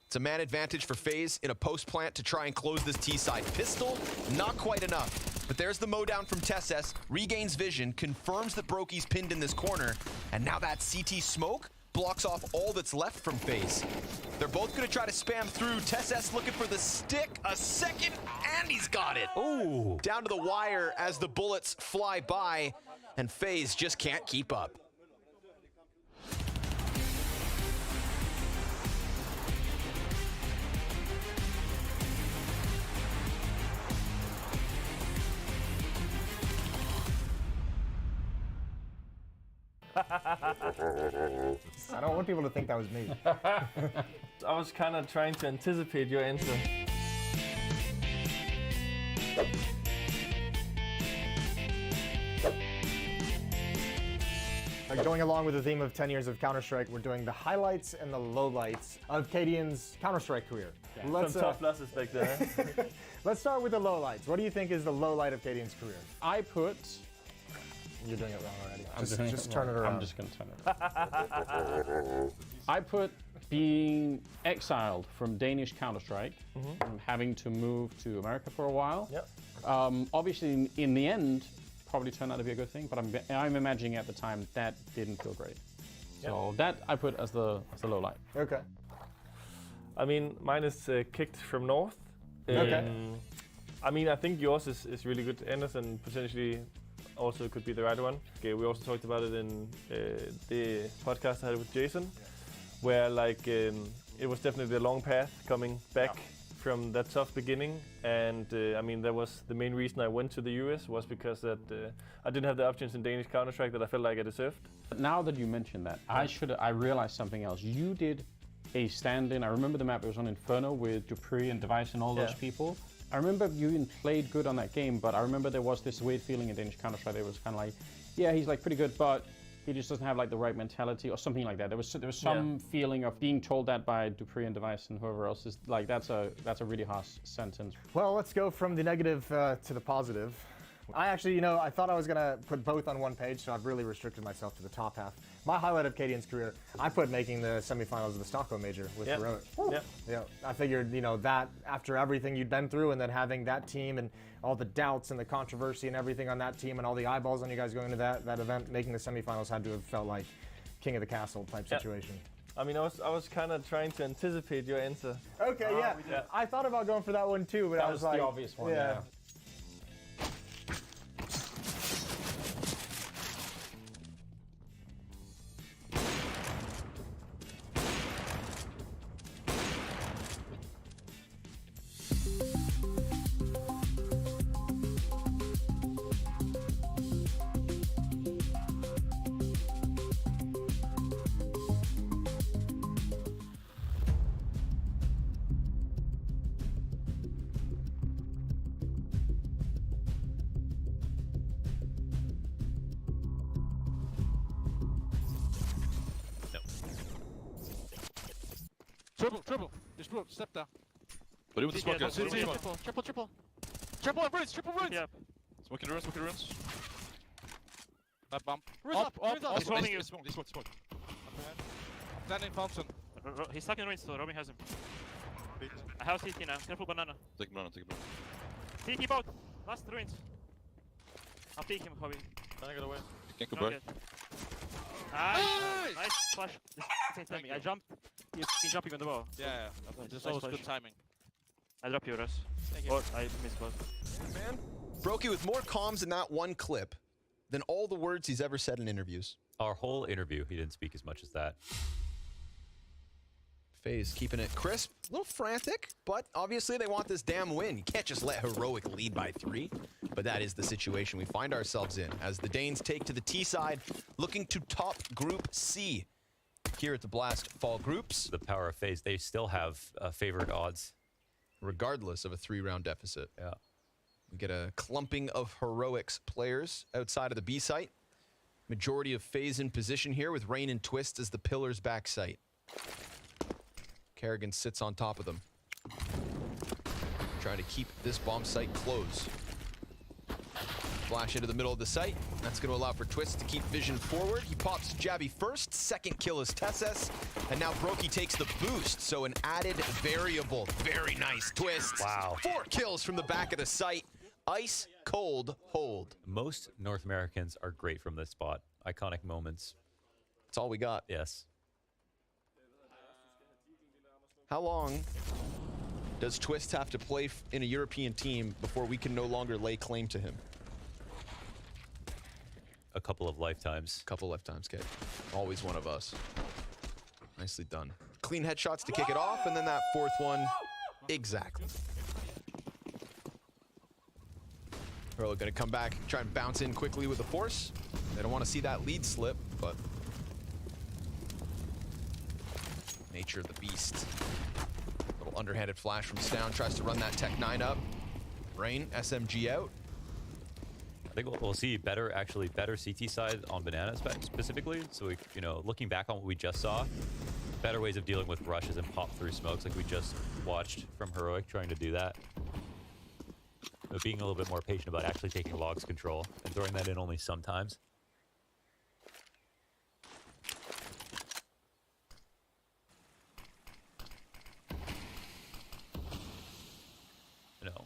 It's a man advantage for Faze in a post plant to try and close this T side. Pistol, not quite enough. But there's the mow down from TessS. Regains vision, confirms that Brokey's pinned in this corner. And now that CT smoke blocks off all that's left from Faze. They're both going to try to spam through. TessS looking for the stick. A second, and he's got it. Ooh. Down to the wire as the bullets fly by, and Faze just can't keep up. I don't want people to think that was me. I was kind of trying to anticipate your answer. Going along with the theme of 10 years of Counter-Strike, we're doing the highlights and the lowlights of Cadian's Counter-Strike career. Some tough losses back there. Let's start with the lowlights. What do you think is the lowlight of Cadian's career? I put... You're doing it wrong already. Just turn it around. I'm just going to turn it around. I put being exiled from Danish Counter-Strike and having to move to America for a while. Yep. Obviously, in the end, probably turned out to be a good thing, but I'm imagining at the time that didn't feel great. So that I put as the low light. Okay. I mean, mine is kicked from north. Okay. I mean, I think yours is really good, Anderson, potentially also could be the right one. Okay, we also talked about it in the podcast I had with Jason, where like it was definitely a long path coming back from that tough beginning. And I mean, that was the main reason I went to the US, was because that I didn't have the options in Danish Counter-Strike that I felt like I deserved. Now that you mentioned that, I realized something else. You did a stand-in. I remember the map. It was on Inferno with Dupree and Device and all those people. I remember you even played good on that game, but I remember there was this weird feeling in Danish Counter-Strike. It was kind of like, yeah, he's like pretty good, but he just doesn't have like the right mentality or something like that. There was some feeling of being told that by Dupree and Device and whoever else. Is like that's a really harsh sentence. Well, let's go from the negative to the positive. I actually, you know, I thought I was gonna put both on one page, so I've really restricted myself to the top half. My highlight of Cadian's career, I put making the semifinals of the Stockholm Major with Heroic. Yeah, I figured, you know, that after everything you'd been through, and then having that team and all the doubts and the controversy and everything on that team and all the eyeballs on you guys going into that event, making the semifinals had to have felt like king of the castle type situation. I mean, I was kind of trying to anticipate your answer. Okay, yeah. I thought about going for that one too, but I was like, the obvious one. Yeah. Triple. Just move. Step down. But with the smoke, guys. Triple. Triple runes. Yeah. Smoking the runes. That bump. Up. He's holding you. Smoke. Standing Thompson. He's stuck in ruins, so Robin has him. I have CT now. Careful banana. Take banana. CT boat. Last ruins. I'll peek him, Hobby. Banana got away. You can't go back. Nice flash. I jumped. You can jump even the wall. Yeah. This was good timing. I drop you, Russ. Or I missed both. Man, Brokey with more comms in that one clip than all the words he's ever said in interviews. Our whole interview, he didn't speak as much as that. Faze keeping it crisp, a little frantic, but obviously they want this damn win. You can't just let Heroic lead by 3, but that is the situation we find ourselves in as the Danes take to the T side, looking to top Group C. Here at the Blast Fall Groups. The power of Faze, they still have favored odds. Regardless of a 3-round deficit. Yeah. We get a clumping of Heroics players outside of the B site. Majority of Faze in position here with Rain and Twist as the pillars back site. Kerrigan sits on top of them. Trying to keep this bomb site closed. Flash into the middle of the site. That's going to allow for Twist to keep vision forward. He pops Jabby first. Second kill is Tesses. And now Brokey takes the boost. So an added variable. Very nice Twist. Wow. 4 kills from the back of the site. Ice cold hold. Most North Americans are great from this spot. Iconic moments. That's all we got. Yes. How long does Twist have to play in a European team before we can no longer lay claim to him? A couple of lifetimes. Kate. Always one of us. Nicely done. Clean headshots to kick it off, and then that 4th one. Exactly. Heroic gonna come back, try and bounce in quickly with the force. They don't want to see that lead slip, but nature of the beast. Little underhanded flash from Stown, tries to run that Tech 9 up. Rain, SMG out. I think we'll see better CT side on Banana specifically. So, we, you know, looking back on what we just saw, better ways of dealing with rushes and pop through smokes like we just watched from Heroic trying to do that. But being a little bit more patient about actually taking logs control and throwing that in only sometimes. You know,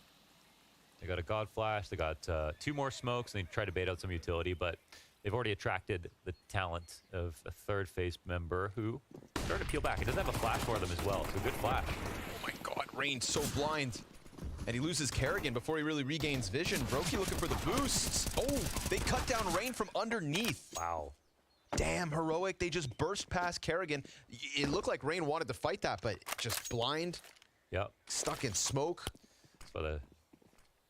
they got a God Flash, they got 2 more smokes, and they try to bait out some utility, but they've already attracted the talent of a 3rd Faze member who starting to peel back. It doesn't have a flash for them as well. So good flash. Oh my God, Rain's so blind. And he loses Kerrigan before he really regains vision. Brokey looking for the boosts. Oh, they cut down Rain from underneath. Wow. Damn, Heroic. They just burst past Kerrigan. It looked like Rain wanted to fight that, but just blind. Yep. Stuck in smoke. So the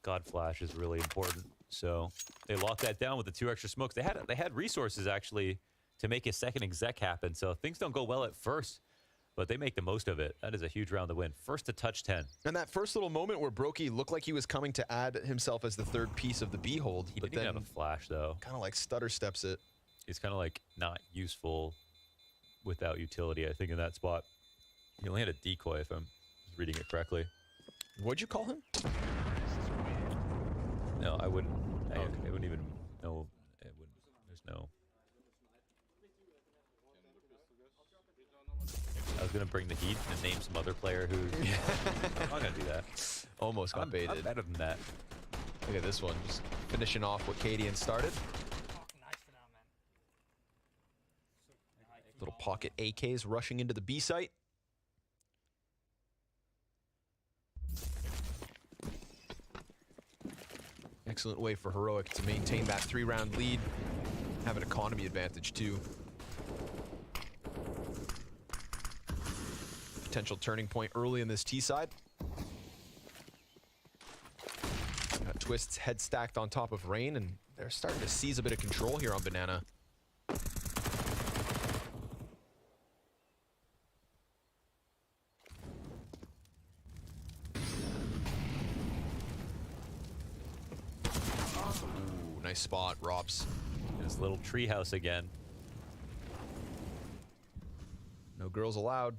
God Flash is really important. So they locked that down with the 2 extra smokes. They had resources actually to make a second exec happen. So things don't go well at first, but they make the most of it. That is a huge round to win. First to touch 10. And that first little moment where Brokey looked like he was coming to add himself as the 3rd piece of the B-hold. He didn't even have a flash though. Kind of like stutter steps it. It's kind of like not useful without utility, I think, in that spot. He only had a decoy, if I'm reading it correctly. What'd you call him? No, I wouldn't. I wouldn't even know. It wouldn't. There's no. I was gonna bring the heat and name some other player who. I'm not gonna do that. Almost got baited. I'm better than that. Look at this one, just finishing off what Cadian started. Little pocket AKs rushing into the B site. Excellent way for Heroic to maintain that 3-round lead. Have an economy advantage too. Potential turning point early in this T side. Got Twist's head stacked on top of Rain, and they're starting to seize a bit of control here on Banana. Nice spot, Robs. His little treehouse again. No girls allowed.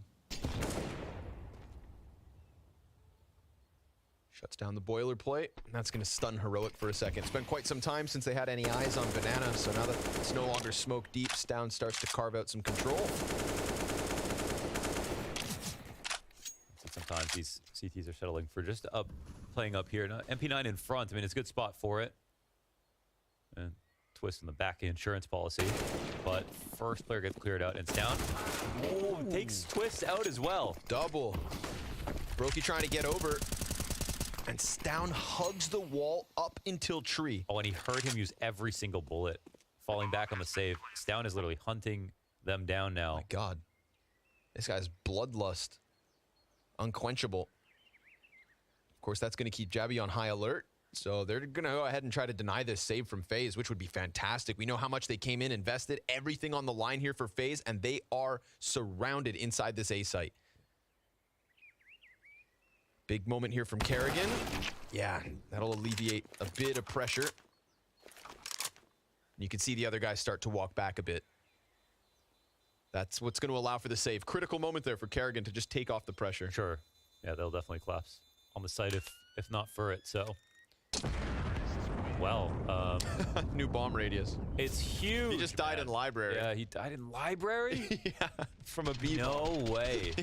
Shuts down the boilerplate. That's going to stun Heroic for a second. It's been quite some time since they had any eyes on Banana, so now that it's no longer smoke deep, Stown starts to carve out some control. Sometimes these CTs are settling for just playing up here. Now, MP9 in front. I mean, it's a good spot for it. And Twist in the back of insurance policy. But first player gets cleared out and it's down. Oh, takes Twist out as well. Double. Brokey trying to get over. And Stown hugs the wall up until tree. Oh, and he heard him use every single bullet. Falling back on the save. Stown is literally hunting them down now. Oh my God. This guy's bloodlust. Unquenchable. Of course, that's going to keep Jabby on high alert. So they're going to go ahead and try to deny this save from Faze, which would be fantastic. We know how much they came in, invested, everything on the line here for Faze, and they are surrounded inside this A site. Big moment here from Kerrigan. Yeah, that'll alleviate a bit of pressure. You can see the other guys start to walk back a bit. That's what's going to allow for the save. Critical moment there for Kerrigan to just take off the pressure. Sure. Yeah, they'll definitely collapse on the site if not for it, so. Well, new bomb radius. It's huge. He just died in library. Yeah, he died in library? Yeah, from a B. No way.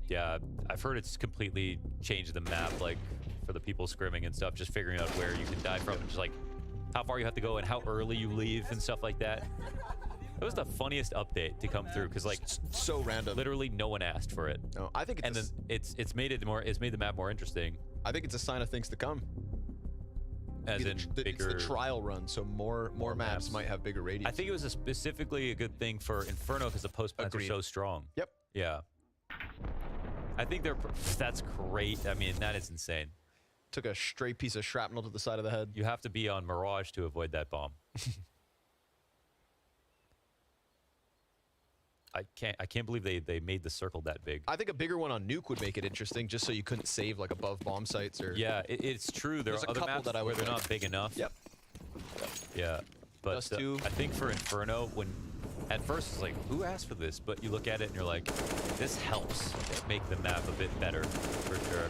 Yeah, I've heard it's completely changed the map, like for the people scrimming and stuff, just figuring out where you can die from, and just like how far you have to go and how early you leave and stuff like that. It was the funniest update to come through because, like, so random. Literally, no one asked for it. No, I think it's and then it's made it more. It's made the map more interesting. I think it's a sign of things to come. As in bigger. It's the trial run, so more maps might have bigger radius. I think it was specifically a good thing for Inferno because the post plants are so strong. Yep. Yeah. I think that's great. I mean, that is insane. Took a straight piece of shrapnel to the side of the head. You have to be on Mirage to avoid that bomb. I can't believe they made the circle that big. I think a bigger one on Nuke would make it interesting, just so you couldn't save like above bomb sites or. Yeah, it's true. There are other maps that where they're not big enough. Yep. Yeah, but I think for Inferno, when at first it's like, who asked for this? But you look at it and you're like, this helps make the map a bit better for sure.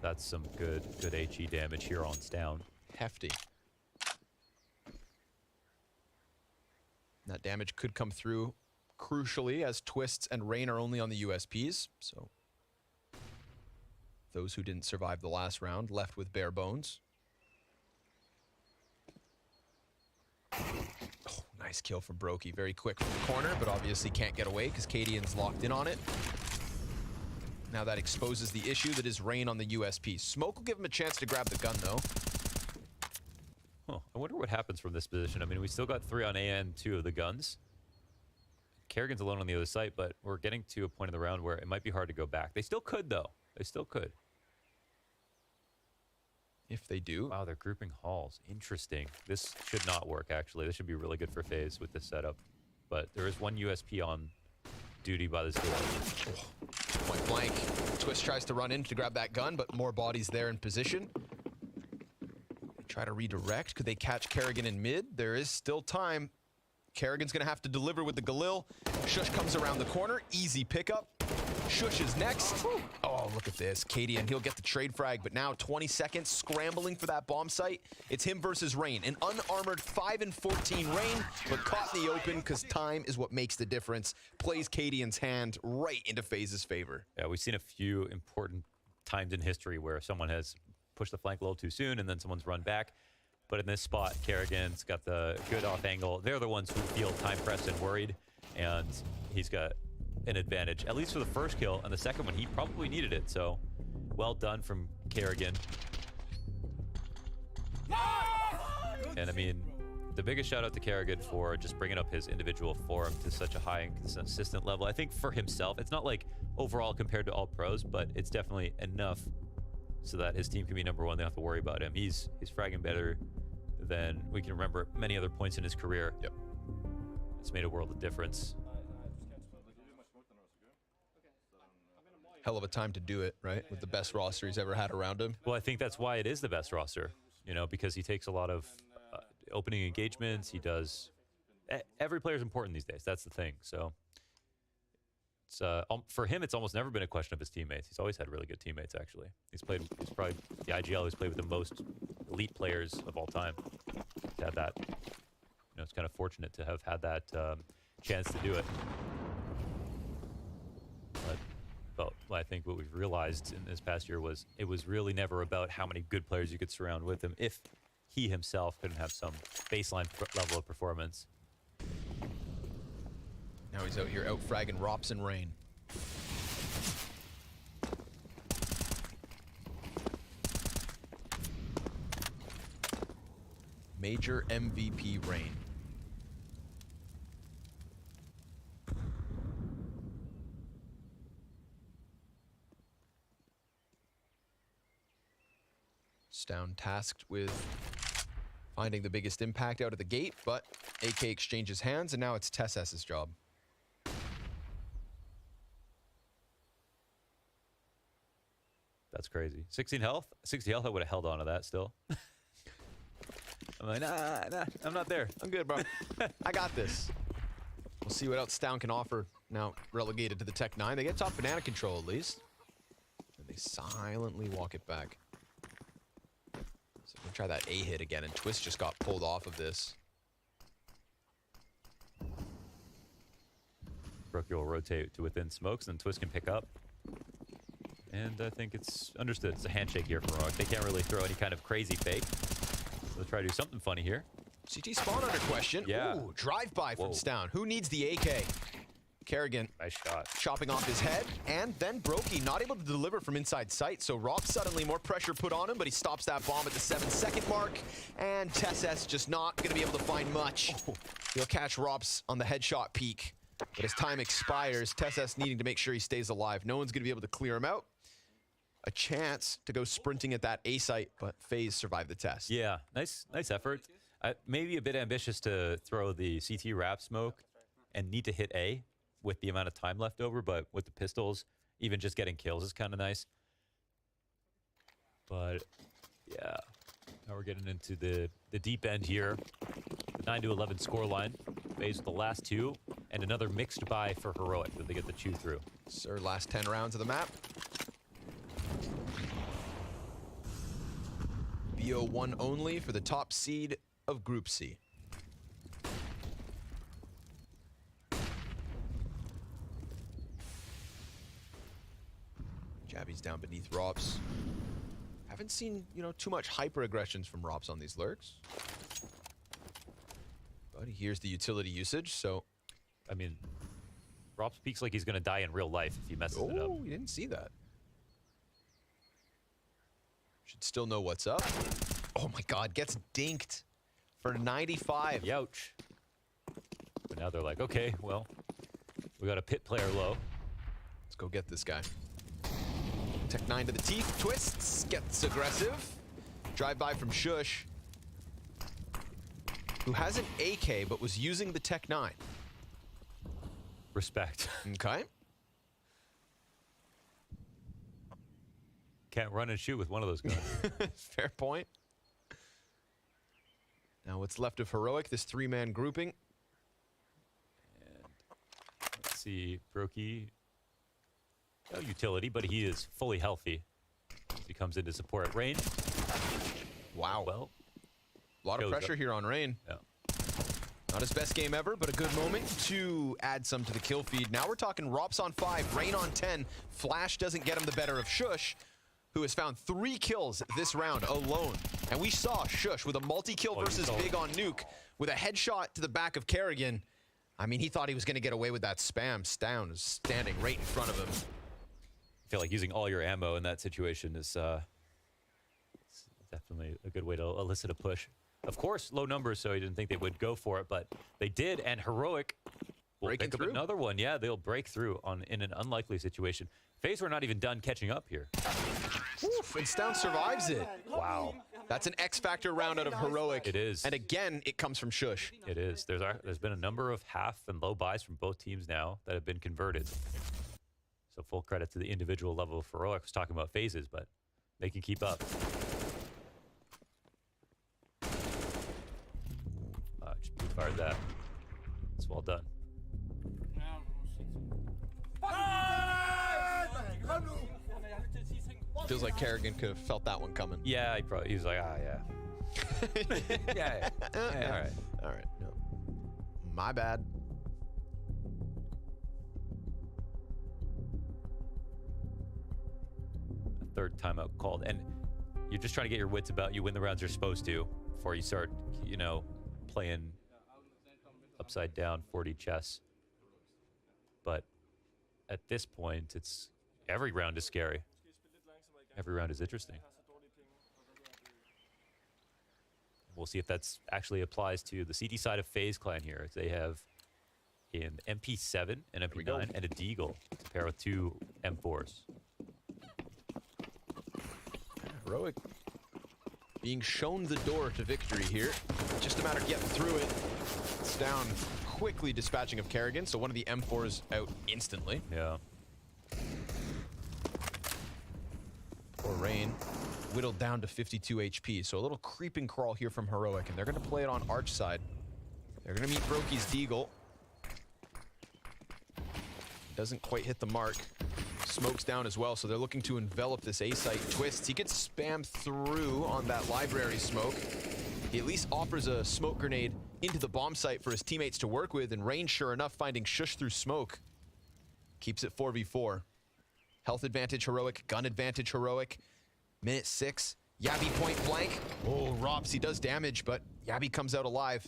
That's some good HE damage here on Stown. Hefty. That damage could come through crucially as Twists and Rain are only on the USPs. So those who didn't survive the last round left with bare bones. Nice kill from Brokey. Very quick from the corner, but obviously can't get away because Cadian's locked in on it. Now that exposes the issue that is Rain on the USP. Smoke will give him a chance to grab the gun, though. Huh. I wonder what happens from this position. I mean, we still got 3 on A and 2 of the guns. Kerrigan's alone on the other side, but we're getting to a point in the round where it might be hard to go back. They still could, though. They still could. If they do. Wow, they're grouping halls. Interesting. This should not work, actually. This should be really good for Faze with this setup. But there is one USP on duty by this dude. Point blank. Twist tries to run in to grab that gun, but more bodies there in position. Try to redirect. Could they catch Kerrigan in mid? There is still time. Kerrigan's going to have to deliver with the Galil. Shush comes around the corner. Easy pickup. Shush is next. Oh, look at this. Cadian, he'll get the trade frag, but now 20 seconds scrambling for that bomb site. It's him versus Rain. An unarmored 5 and 14 Rain, but caught in the open because time is what makes the difference. Plays Cadian's hand right into Faze's favor. Yeah, we've seen a few important times in history where someone has pushed the flank a little too soon and then someone's run back. But in this spot, Kerrigan's got the good off angle. They're the ones who feel time pressed and worried, and he's got an advantage, at least for the first kill, and the second one, he probably needed it, so well done from Kerrigan. And I mean, the biggest shout out to Kerrigan for just bringing up his individual form to such a high and consistent level. I think for himself, it's not like overall compared to all pros, but it's definitely enough so that his team can be number one. They don't have to worry about him. He's fragging better than we can remember many other points in his career. Yep. It's made a world of difference. Hell of a time to do it, right? With the best roster he's ever had around him. Well, I think that's why it is the best roster, you know, because he takes a lot of opening engagements. He does. Every player is important these days. That's the thing. So it's for him, it's almost never been a question of his teammates. He's always had really good teammates, actually. He's probably the IGL who's played with the most elite players of all time. He's had that. You know, it's kind of fortunate to have had that chance to do it. But I think what we've realized in this past year was it was really never about how many good players you could surround with him if he himself couldn't have some baseline level of performance. Now he's out here out fragging Rops and Rain. Major MVP Rain. Down tasked with finding the biggest impact out of the gate, but AK exchanges hands, and now it's TessS's job. That's crazy. 16 health? 60 health, I would have held on to that still. I'm like, nah, I'm not there. I'm good, bro. I got this. We'll see what else Stown can offer. Now relegated to the Tech 9. They get top banana control at least. And they silently walk it back. So we'll try that A hit again, and Twist just got pulled off of this. Brookie will rotate to within smokes, and Twist can pick up. And I think it's understood. It's a handshake here from Rock. They can't really throw any kind of crazy fake. So they'll try to do something funny here. CT spawn under question. Yeah. Ooh, drive-by from Stown. Who needs the AK? Kerrigan. Nice shot. Chopping off his head. And then Brokey not able to deliver from inside sight. So Rob suddenly more pressure put on him, but he stops that bomb at the 7-second mark. And TessS just not going to be able to find much. He'll catch Robs on the headshot peak. But as time expires, TessS needing to make sure he stays alive. No one's going to be able to clear him out. A chance to go sprinting at that A site, but Faze survived the test. Yeah, nice effort. Maybe a bit ambitious to throw the CT wrap smoke and need to hit A with the amount of time left over, but with the pistols, even just getting kills is kind of nice. But yeah, now we're getting into the deep end here. The 9-11 scoreline. Faze with the last two, and another mixed buy for Heroic that they get to chew through. Sir, last 10 rounds of the map. BO1 only for the top seed of Group C. Jabby's down beneath Robs. Haven't seen, too much hyper aggressions from Robs on these lurks. But But he hears the utility usage, so... I mean, Rob speaks like he's going to die in real life if he messes it up. Oh, you didn't see that. Should still know what's up. Oh my god, gets dinked for 95. Youch. But now they're like, okay, well, we got a pit player low. Let's go get this guy. Tech 9 to the teeth, twists, gets aggressive. Drive by from Shush, who has an AK but was using the Tech 9. Respect. Okay. Can't run and shoot with one of those guns. Fair point. Now what's left of Heroic, this 3-man grouping. And let's see, Brokey. No utility, but he is fully healthy. He comes in to support at range. Wow. Well, a lot of pressure here on Rain. Yeah. Not his best game ever, but a good moment to add some to the kill feed. Now we're talking Rops on 5, Rain on 10. Flash doesn't get him the better of Shush, who has found 3 kills this round alone. And we saw Shush with a multi-kill versus Big on Nuke with a headshot to the back of Kerrigan. I mean, he thought he was going to get away with that spam. Stown is standing right in front of him. I feel like using all your ammo in that situation is it's definitely a good way to elicit a push. Of course, low numbers, so he didn't think they would go for it, but they did, and Heroic will Breaking pick up through. another one. Yeah, they'll break through in an unlikely situation. Faze were not even done catching up here. Oof, and Stown survives it. Wow. That's an X-Factor round out of Heroic. It is. And again, it comes from Shush. It is. There's been a number of half and low buys from both teams now that have been converted. So full credit to the individual level of Heroic. I was talking about phases, but they can keep up. Just blue-fired that. It's well done. Feels like Kerrigan could have felt that one coming. Yeah, he was like, yeah. yeah. All right. All right. No. My bad. Third timeout called, and you're just trying to get your wits about you, win the rounds you're supposed to before you start, playing upside down 40 chess. But at this point, it's every round is scary. Every round is interesting. We'll see if that's actually applies to the CT side of FaZe Clan here. They have an MP7, an MP9, and a Deagle to pair with 2 M4s. Heroic being shown the door to victory here. Just a matter of getting through it. It's down quickly dispatching of Kerrigan, so one of the M4s out instantly. Yeah. Poor Rain whittled down to 52 HP, so a little creep and crawl here from Heroic, and they're going to play it on Arch side. They're going to meet Brokey's Deagle. Doesn't quite hit the mark. Smoke's down as well, so they're looking to envelop this A site. Twists, he gets spammed through on that library smoke. He at least offers a smoke grenade into the bomb site for his teammates to work with, and Rain, sure enough, finding Shush through smoke. Keeps it 4v4. Health advantage Heroic, gun advantage Heroic. Minute 6, Yabi point blank. Oh, Rops, he does damage, but Yabi comes out alive.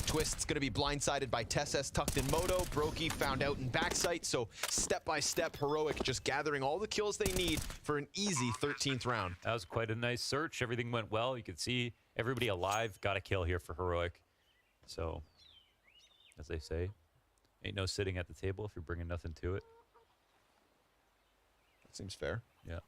Twist's gonna be blindsided by TSS tucked in Moto. Brokey found out in backside, so step by step, Heroic just gathering all the kills they need for an easy 13th round. That was quite a nice search. Everything went well. You could see everybody alive. Got a kill here for Heroic. So, as they say, ain't no sitting at the table if you're bringing nothing to it. That seems fair. Yeah.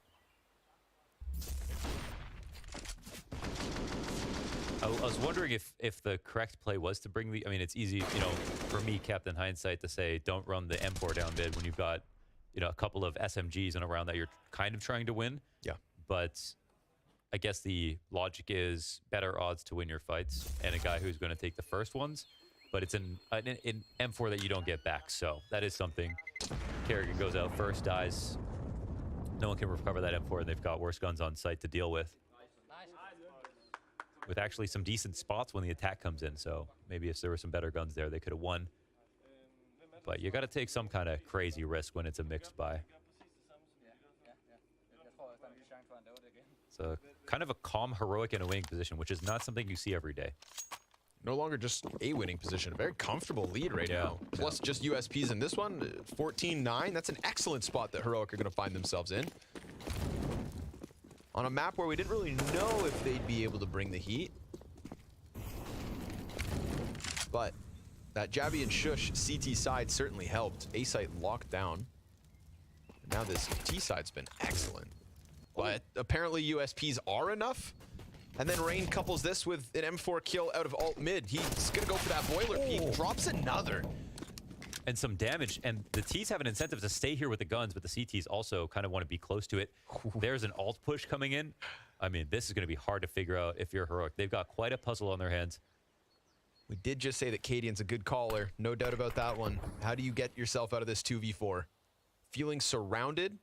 I was wondering if the correct play was to bring the... I mean, it's easy, for me, Captain Hindsight, to say don't run the M4 down mid when you've got, a couple of SMGs in a round that you're kind of trying to win. Yeah. But I guess the logic is better odds to win your fights and a guy who's going to take the first ones. But it's an M4 that you don't get back. So that is something. Kerrigan goes out first, dies. No one can recover that M4, and they've got worse guns on site to deal with. With actually some decent spots when the attack comes in. So maybe if there were some better guns there, they could have won. But you got to take some kind of crazy risk when it's a mixed buy. It's a kind of a calm Heroic in a winning position, which is not something you see every day. no longer just a winning position. A very comfortable lead right now. Plus just USPs in this one, 14-9. That's an excellent spot that Heroic are going to find themselves in. On a map where we didn't really know if they'd be able to bring the heat. But that Jabby and Shush CT side certainly helped. A site locked down. Now this T side's been excellent. But apparently USPs are enough. And then Rain couples this with an M4 kill out of alt mid. He's gonna go for that boiler peak, drops another. And some damage, and the T's have an incentive to stay here with the guns, but the CTs also kind of want to be close to it. There's an alt push coming in. I mean, this is going to be hard to figure out if you're Heroic. They've got quite a puzzle on their hands. We did just say that Cadian's a good caller. No doubt about that one. How do you get yourself out of this 2v4? Feeling surrounded.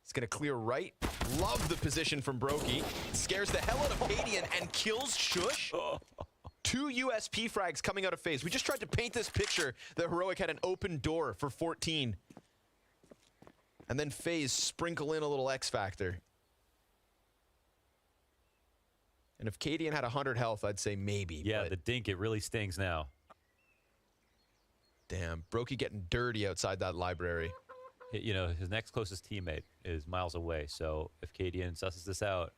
It's going to clear right. Love the position from Brokey. Scares the hell out of Cadian and kills Shush. 2 USP frags coming out of Faze. We just tried to paint this picture that Heroic had an open door for 14. And then Faze sprinkle in a little X factor. And if Cadian had 100 health, I'd say maybe. Yeah, the dink, it really stings now. Damn, Brokey getting dirty outside that library. You know, his next closest teammate is miles away, so if Cadian susses this out,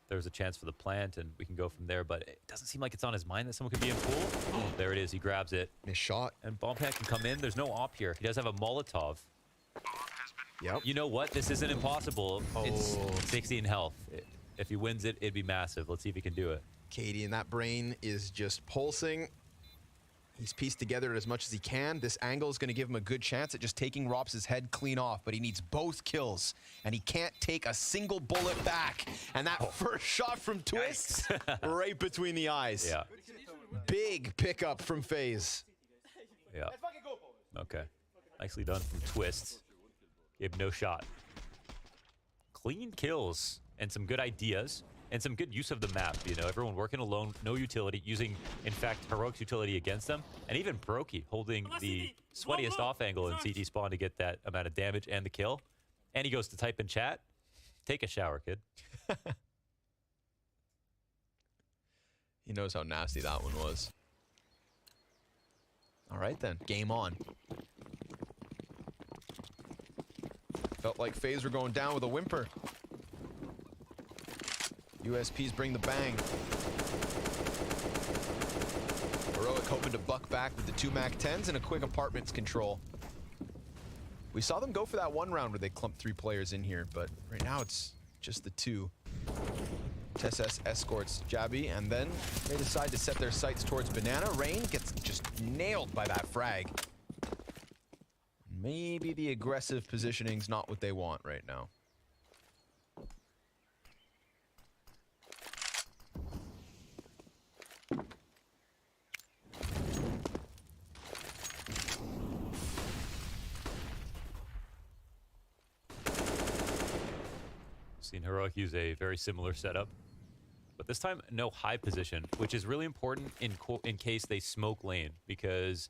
there's a chance for the plant, and we can go from there, but it doesn't seem like it's on his mind that someone could be in pool. There it is, he grabs it. Nice shot. And Bomb Pack can come in. There's no op here. He does have a Molotov. Yep. You know what? This isn't impossible. It's 16 health. If he wins it, it'd be massive. Let's see if he can do it. Cadian, that brain is just pulsing. He's pieced together as much as he can. This angle is going to give him a good chance at just taking Rops' head clean off, but he needs both kills, and he can't take a single bullet back. And that first shot from Twist, right between the eyes. Yeah. Big pickup from Faze. Yeah. Okay. Nicely done from Twist. Gave no shot. Clean kills and some good ideas. And some good use of the map, you know, everyone working alone, no utility, using, in fact, Heroic's utility against them. And even Brokey holding the sweatiest off angle in CT spawn to get that amount of damage and the kill. And he goes to type in chat, take a shower, kid. He knows how nasty that one was. All right, then. Game on. Felt like Faze were going down with a whimper. USPs bring the bang. Heroic hoping to buck back with the 2 MAC-10s and a quick apartments control. We saw them go for that one round where they clumped 3 players in here, but right now it's just the 2. TSS escorts Jabby, and then they decide to set their sights towards Banana. Rain gets just nailed by that frag. Maybe the aggressive positioning's not what they want right now. Seen Heroic use a very similar setup, but this time no high position, which is really important in case they smoke lane, because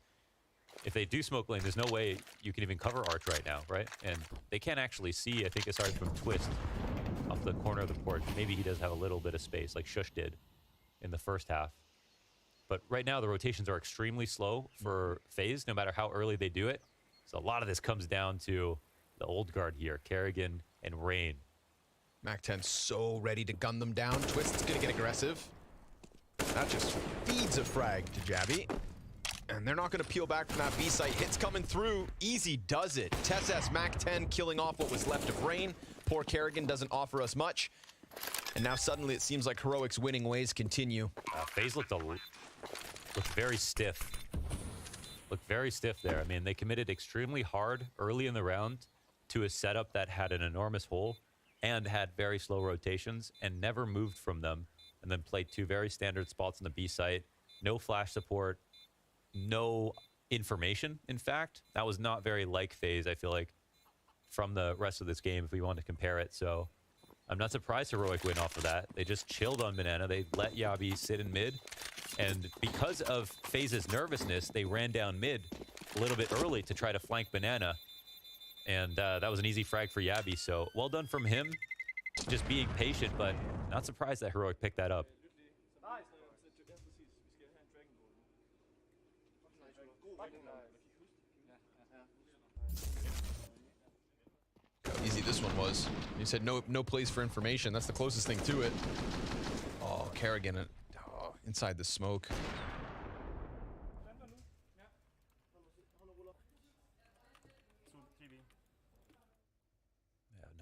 if they do smoke lane, there's no way you can even cover Arch right now, right? And they can't actually see, I think, aside from Twist off the corner of the porch. Maybe he does have a little bit of space, like Shush did in the first half. But right now, the rotations are extremely slow for Faze, no matter how early they do it. So a lot of this comes down to the old guard here, Kerrigan and Rain. MAC-10 so ready to gun them down. Twist's gonna get aggressive. That just feeds a frag to Jabby. And they're not gonna peel back from that B site. Hits coming through. Easy does it. TSS MAC-10 killing off what was left of Rain. Poor Kerrigan doesn't offer us much. And now suddenly it seems like Heroic's winning ways continue. Faze looked very stiff. Looked very stiff there. I mean, they committed extremely hard early in the round to a setup that had an enormous hole and had very slow rotations and never moved from them, and then played 2 very standard spots on the B site. No flash support, no information, in fact. That was not very like Faze, I feel like, from the rest of this game if we want to compare it. So I'm not surprised Heroic went off of that. They just chilled on Banana. They let Yabi sit in mid. And because of Faze's nervousness, they ran down mid a little bit early to try to flank Banana. And that was an easy frag for Yabi. So well done from him, just being patient, but not surprised that Heroic picked that up. How easy this one was. You said no place for information. That's the closest thing to it. Oh, Kerrigan inside the smoke.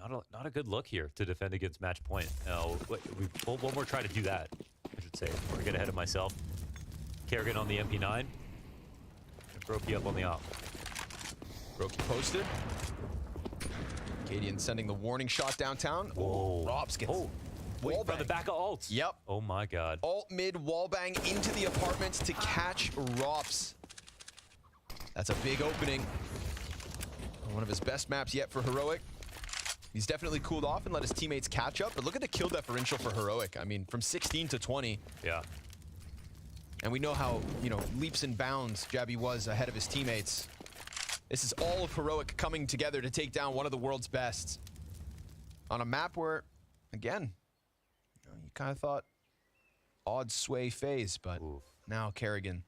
Yeah, not a good look here to defend against match point. No, one more try to do that, I should say, before I get ahead of myself. Kerrigan on the MP9. And Brokey up on the op. Brokey posted. Cadian sending the warning shot downtown. Whoa. Rops gets Wait, from the back of alt. Yep. Oh my god. Alt mid wallbang into the apartments to catch Rops. That's a big opening. One of his best maps yet for Heroic. He's definitely cooled off and let his teammates catch up, but look at the kill differential for Heroic. I mean, from 16 to 20. Yeah. And we know how, leaps and bounds Jabby was ahead of his teammates. This is all of Heroic coming together to take down one of the world's best. On a map where, again, you kind of thought odds sway Faze, but now Kerrigan.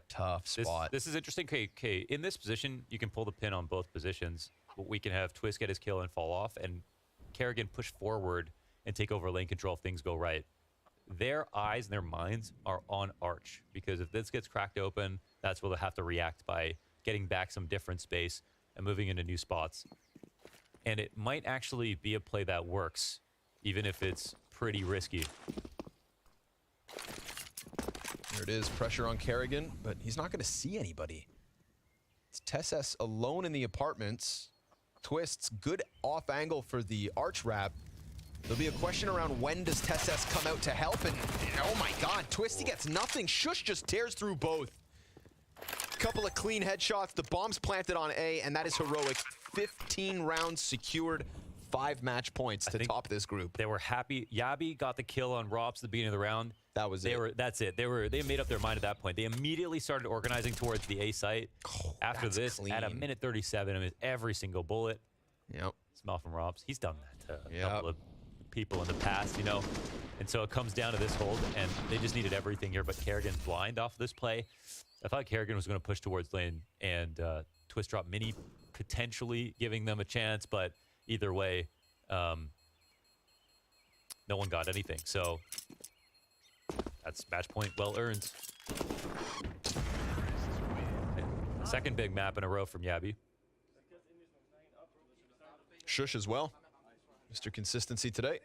Tough spot. This is interesting. Okay, in this position, you can pull the pin on both positions. But we can have Twist get his kill and fall off, and Kerrigan push forward and take over lane control if things go right. Their eyes and their minds are on Arch, because if this gets cracked open, that's where they'll have to react by getting back some different space and moving into new spots. And it might actually be a play that works, even if it's pretty risky. There it is, pressure on Kerrigan, but he's not going to see anybody. It's TessS alone in the apartments. Twists, good off angle for the Arch wrap. There'll be a question around when does TessS come out to help, and oh my god, Twisty gets nothing. Shush just tears through both. Couple of clean headshots, the bomb's planted on A, and that is Heroic. 15 rounds secured, 5 match points to top this group. They were happy. Yabi got the kill on Rops at the beginning of the round. That was it. That's it. They made up their mind at that point. They immediately started organizing towards the A site. After this, clean. at a minute 37, I mean, every single bullet. Yep. Smell from Rops. He's done that to a couple of people in the past, And so it comes down to this hold, and they just needed everything here. But Kerrigan's blind off this play. I thought Kerrigan was going to push towards lane and twist drop mini, potentially giving them a chance. But either way, no one got anything. So that's match point well earned. Second big map in a row from Yabi. Shush as well. Mr. Consistency today.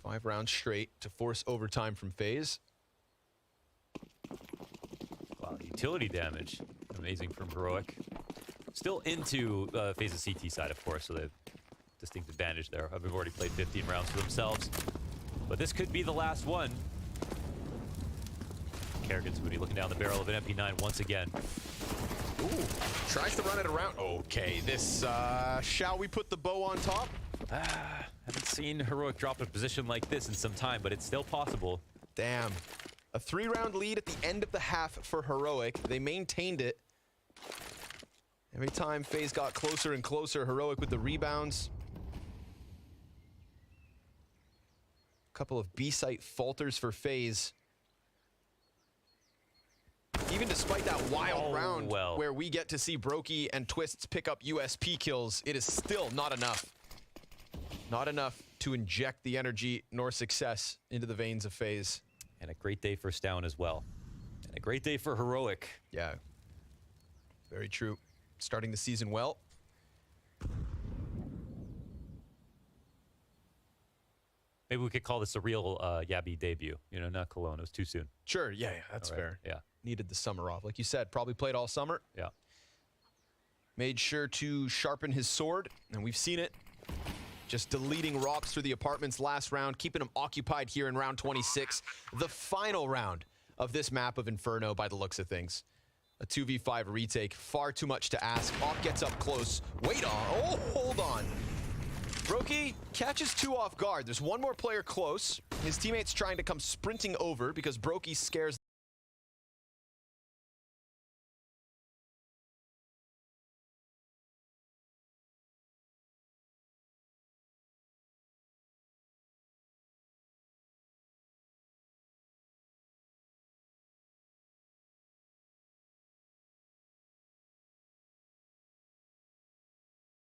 Five rounds straight to force overtime from Faze. Wow, utility damage. Amazing from Heroic. Still into Faze's CT side, of course, so they have distinct advantage there. They've already played 15 rounds for themselves. But this could be the last one. Kerrigan's Moody looking down the barrel of an MP9 once again. Ooh, tries to run it around. Okay, this, shall we put the bow on top? Haven't seen Heroic drop a position like this in some time, but it's still possible. Damn. A 3-round lead at the end of the half for Heroic. They maintained it. Every time Faze got closer and closer, Heroic with the rebounds. A couple of B-site falters for Faze. Even despite that wild round where we get to see Brokey and Twists pick up USP kills, it is still not enough. Not enough to inject the energy nor success into the veins of Faze. And a great day for Stown as well. And a great day for Heroic. Yeah. Very true. Starting the season well. Maybe we could call this a real Yabi debut. Not Cologne. It was too soon. Sure, yeah, that's fair. Yeah. Needed the summer off. Like you said, probably played all summer. Yeah. Made sure to sharpen his sword, and we've seen it. Just deleting Rops through the apartments last round, keeping him occupied here in round 26. The final round of this map of Inferno by the looks of things. A 2v5 retake, far too much to ask. Op gets up close. Wait on. Oh, hold on. Brokey catches 2 off guard. There's one more player close. His teammate's trying to come sprinting over because Brokey scares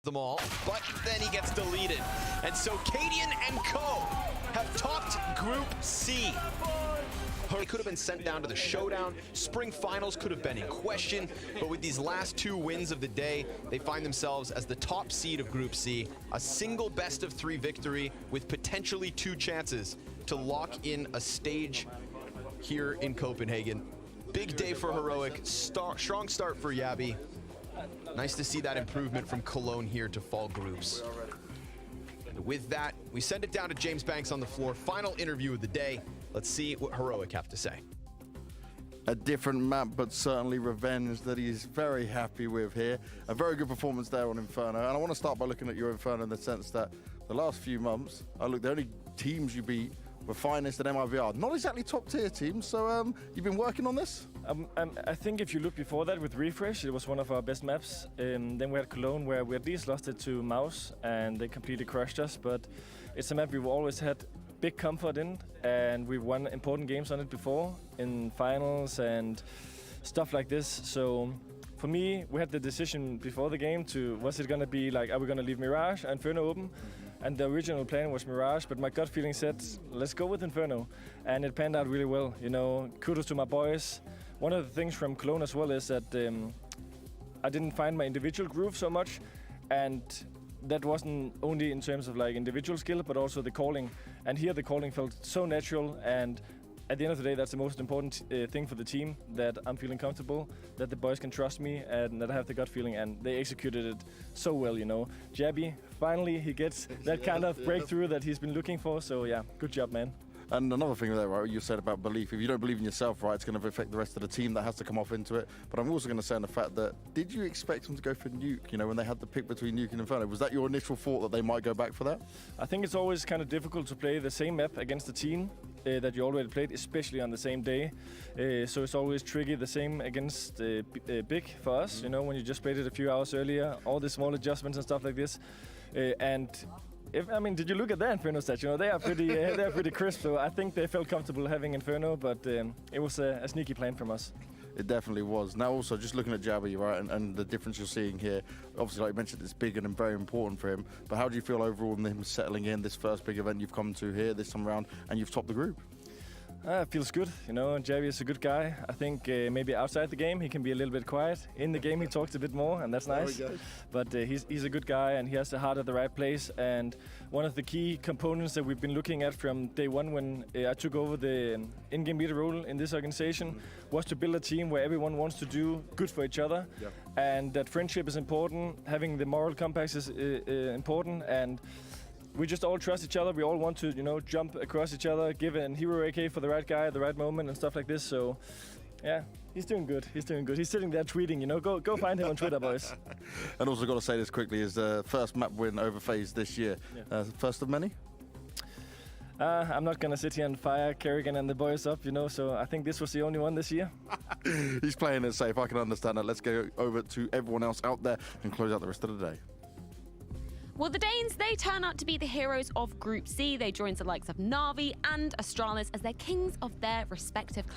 them all, but then he gets deleted. And so Cadian and Co have topped Group C. They could have been sent down to the showdown. Spring finals could have been in question, but with these last 2 wins of the day, they find themselves as the top seed of Group C, a single best-of-3 victory with potentially 2 chances to lock in a stage here in Copenhagen. Big day for Heroic, strong start for Yabi. Nice to see that improvement from Cologne here to fall groups. And with that, we send it down to James Banks on the floor. Final interview of the day. Let's see what Heroic have to say. A different map, but certainly revenge that he's very happy with here. A very good performance there on Inferno. And I want to start by looking at your Inferno in the sense that the last few months, the only teams you beat were Finest and MIVR. Not exactly top tier teams, so you've been working on this? I think if you look before that with Refresh, it was one of our best maps. Then we had Cologne, where we at least lost it to Mouse, and they completely crushed us. But it's a map we've always had big comfort in, and we've won important games on it before, in finals and stuff like this. So for me, we had the decision before the game to, was it gonna be like, are we gonna leave Mirage and Inferno open? And the original plan was Mirage, but my gut feeling said, let's go with Inferno. And it panned out really well. You know, kudos to my boys. One of the things from Cologne as well is that I didn't find my individual groove so much, and that wasn't only in terms of like individual skill, but also the calling. And here the calling felt so natural, and at the end of the day, that's the most important thing for the team, that I'm feeling comfortable, that the boys can trust me, and that I have the gut feeling, and they executed it so well, you know. Jabby, finally, he gets that kind of breakthrough that he's been looking for, so yeah, good job, man. And another thing there, right, you said about belief. If you don't believe in yourself, right, it's going to affect the rest of the team that has to come off into it. But I'm also going to say on the fact that, did you expect them to go for Nuke, you know, when they had the pick between Nuke and Inferno? Was that your initial thought that they might go back for that? I think it's always kind of difficult to play the same map against a team that you already played, especially on the same day. So it's always tricky, the same against Big for us, you know, when you just played it a few hours earlier, all the small adjustments and stuff like this. Did you look at their Inferno stats? You know, they are pretty crisp. So I think they felt comfortable having Inferno, but it was a sneaky plan from us. It definitely was. Now also, just looking at Jabby, right, and the difference you're seeing here, obviously, like you mentioned, it's big and very important for him. But how do you feel overall in him settling in this first big event you've come to here this time around, and you've topped the group? It feels good, you know. Jabby is a good guy. I think maybe outside the game he can be a little bit quiet. In the game he talks a bit more, and that's nice. But he's a good guy, and he has the heart at the right place. And one of the key components that we've been looking at from day one when I took over the in-game leader role in this organization was to build a team where everyone wants to do good for each other, and that friendship is important. Having the moral compass is important, and we just all trust each other. We all want to, you know, jump across each other, give a hero AK for the right guy at the right moment and stuff like this. So, yeah, he's doing good. He's doing good. He's sitting there tweeting, you know. Go find him on Twitter, boys. And also got to say this quickly, is the first map win over Faze this year. First of many? I'm not going to sit here and fire Kerrigan and the boys up, you know, so I think this was the only one this year. He's playing it safe. I can understand that. Let's go over to everyone else out there and close out the rest of the day. Well, the Danes, they turn out to be the heroes of Group C. They joined the likes of Na'Vi and Astralis as their kings of their respective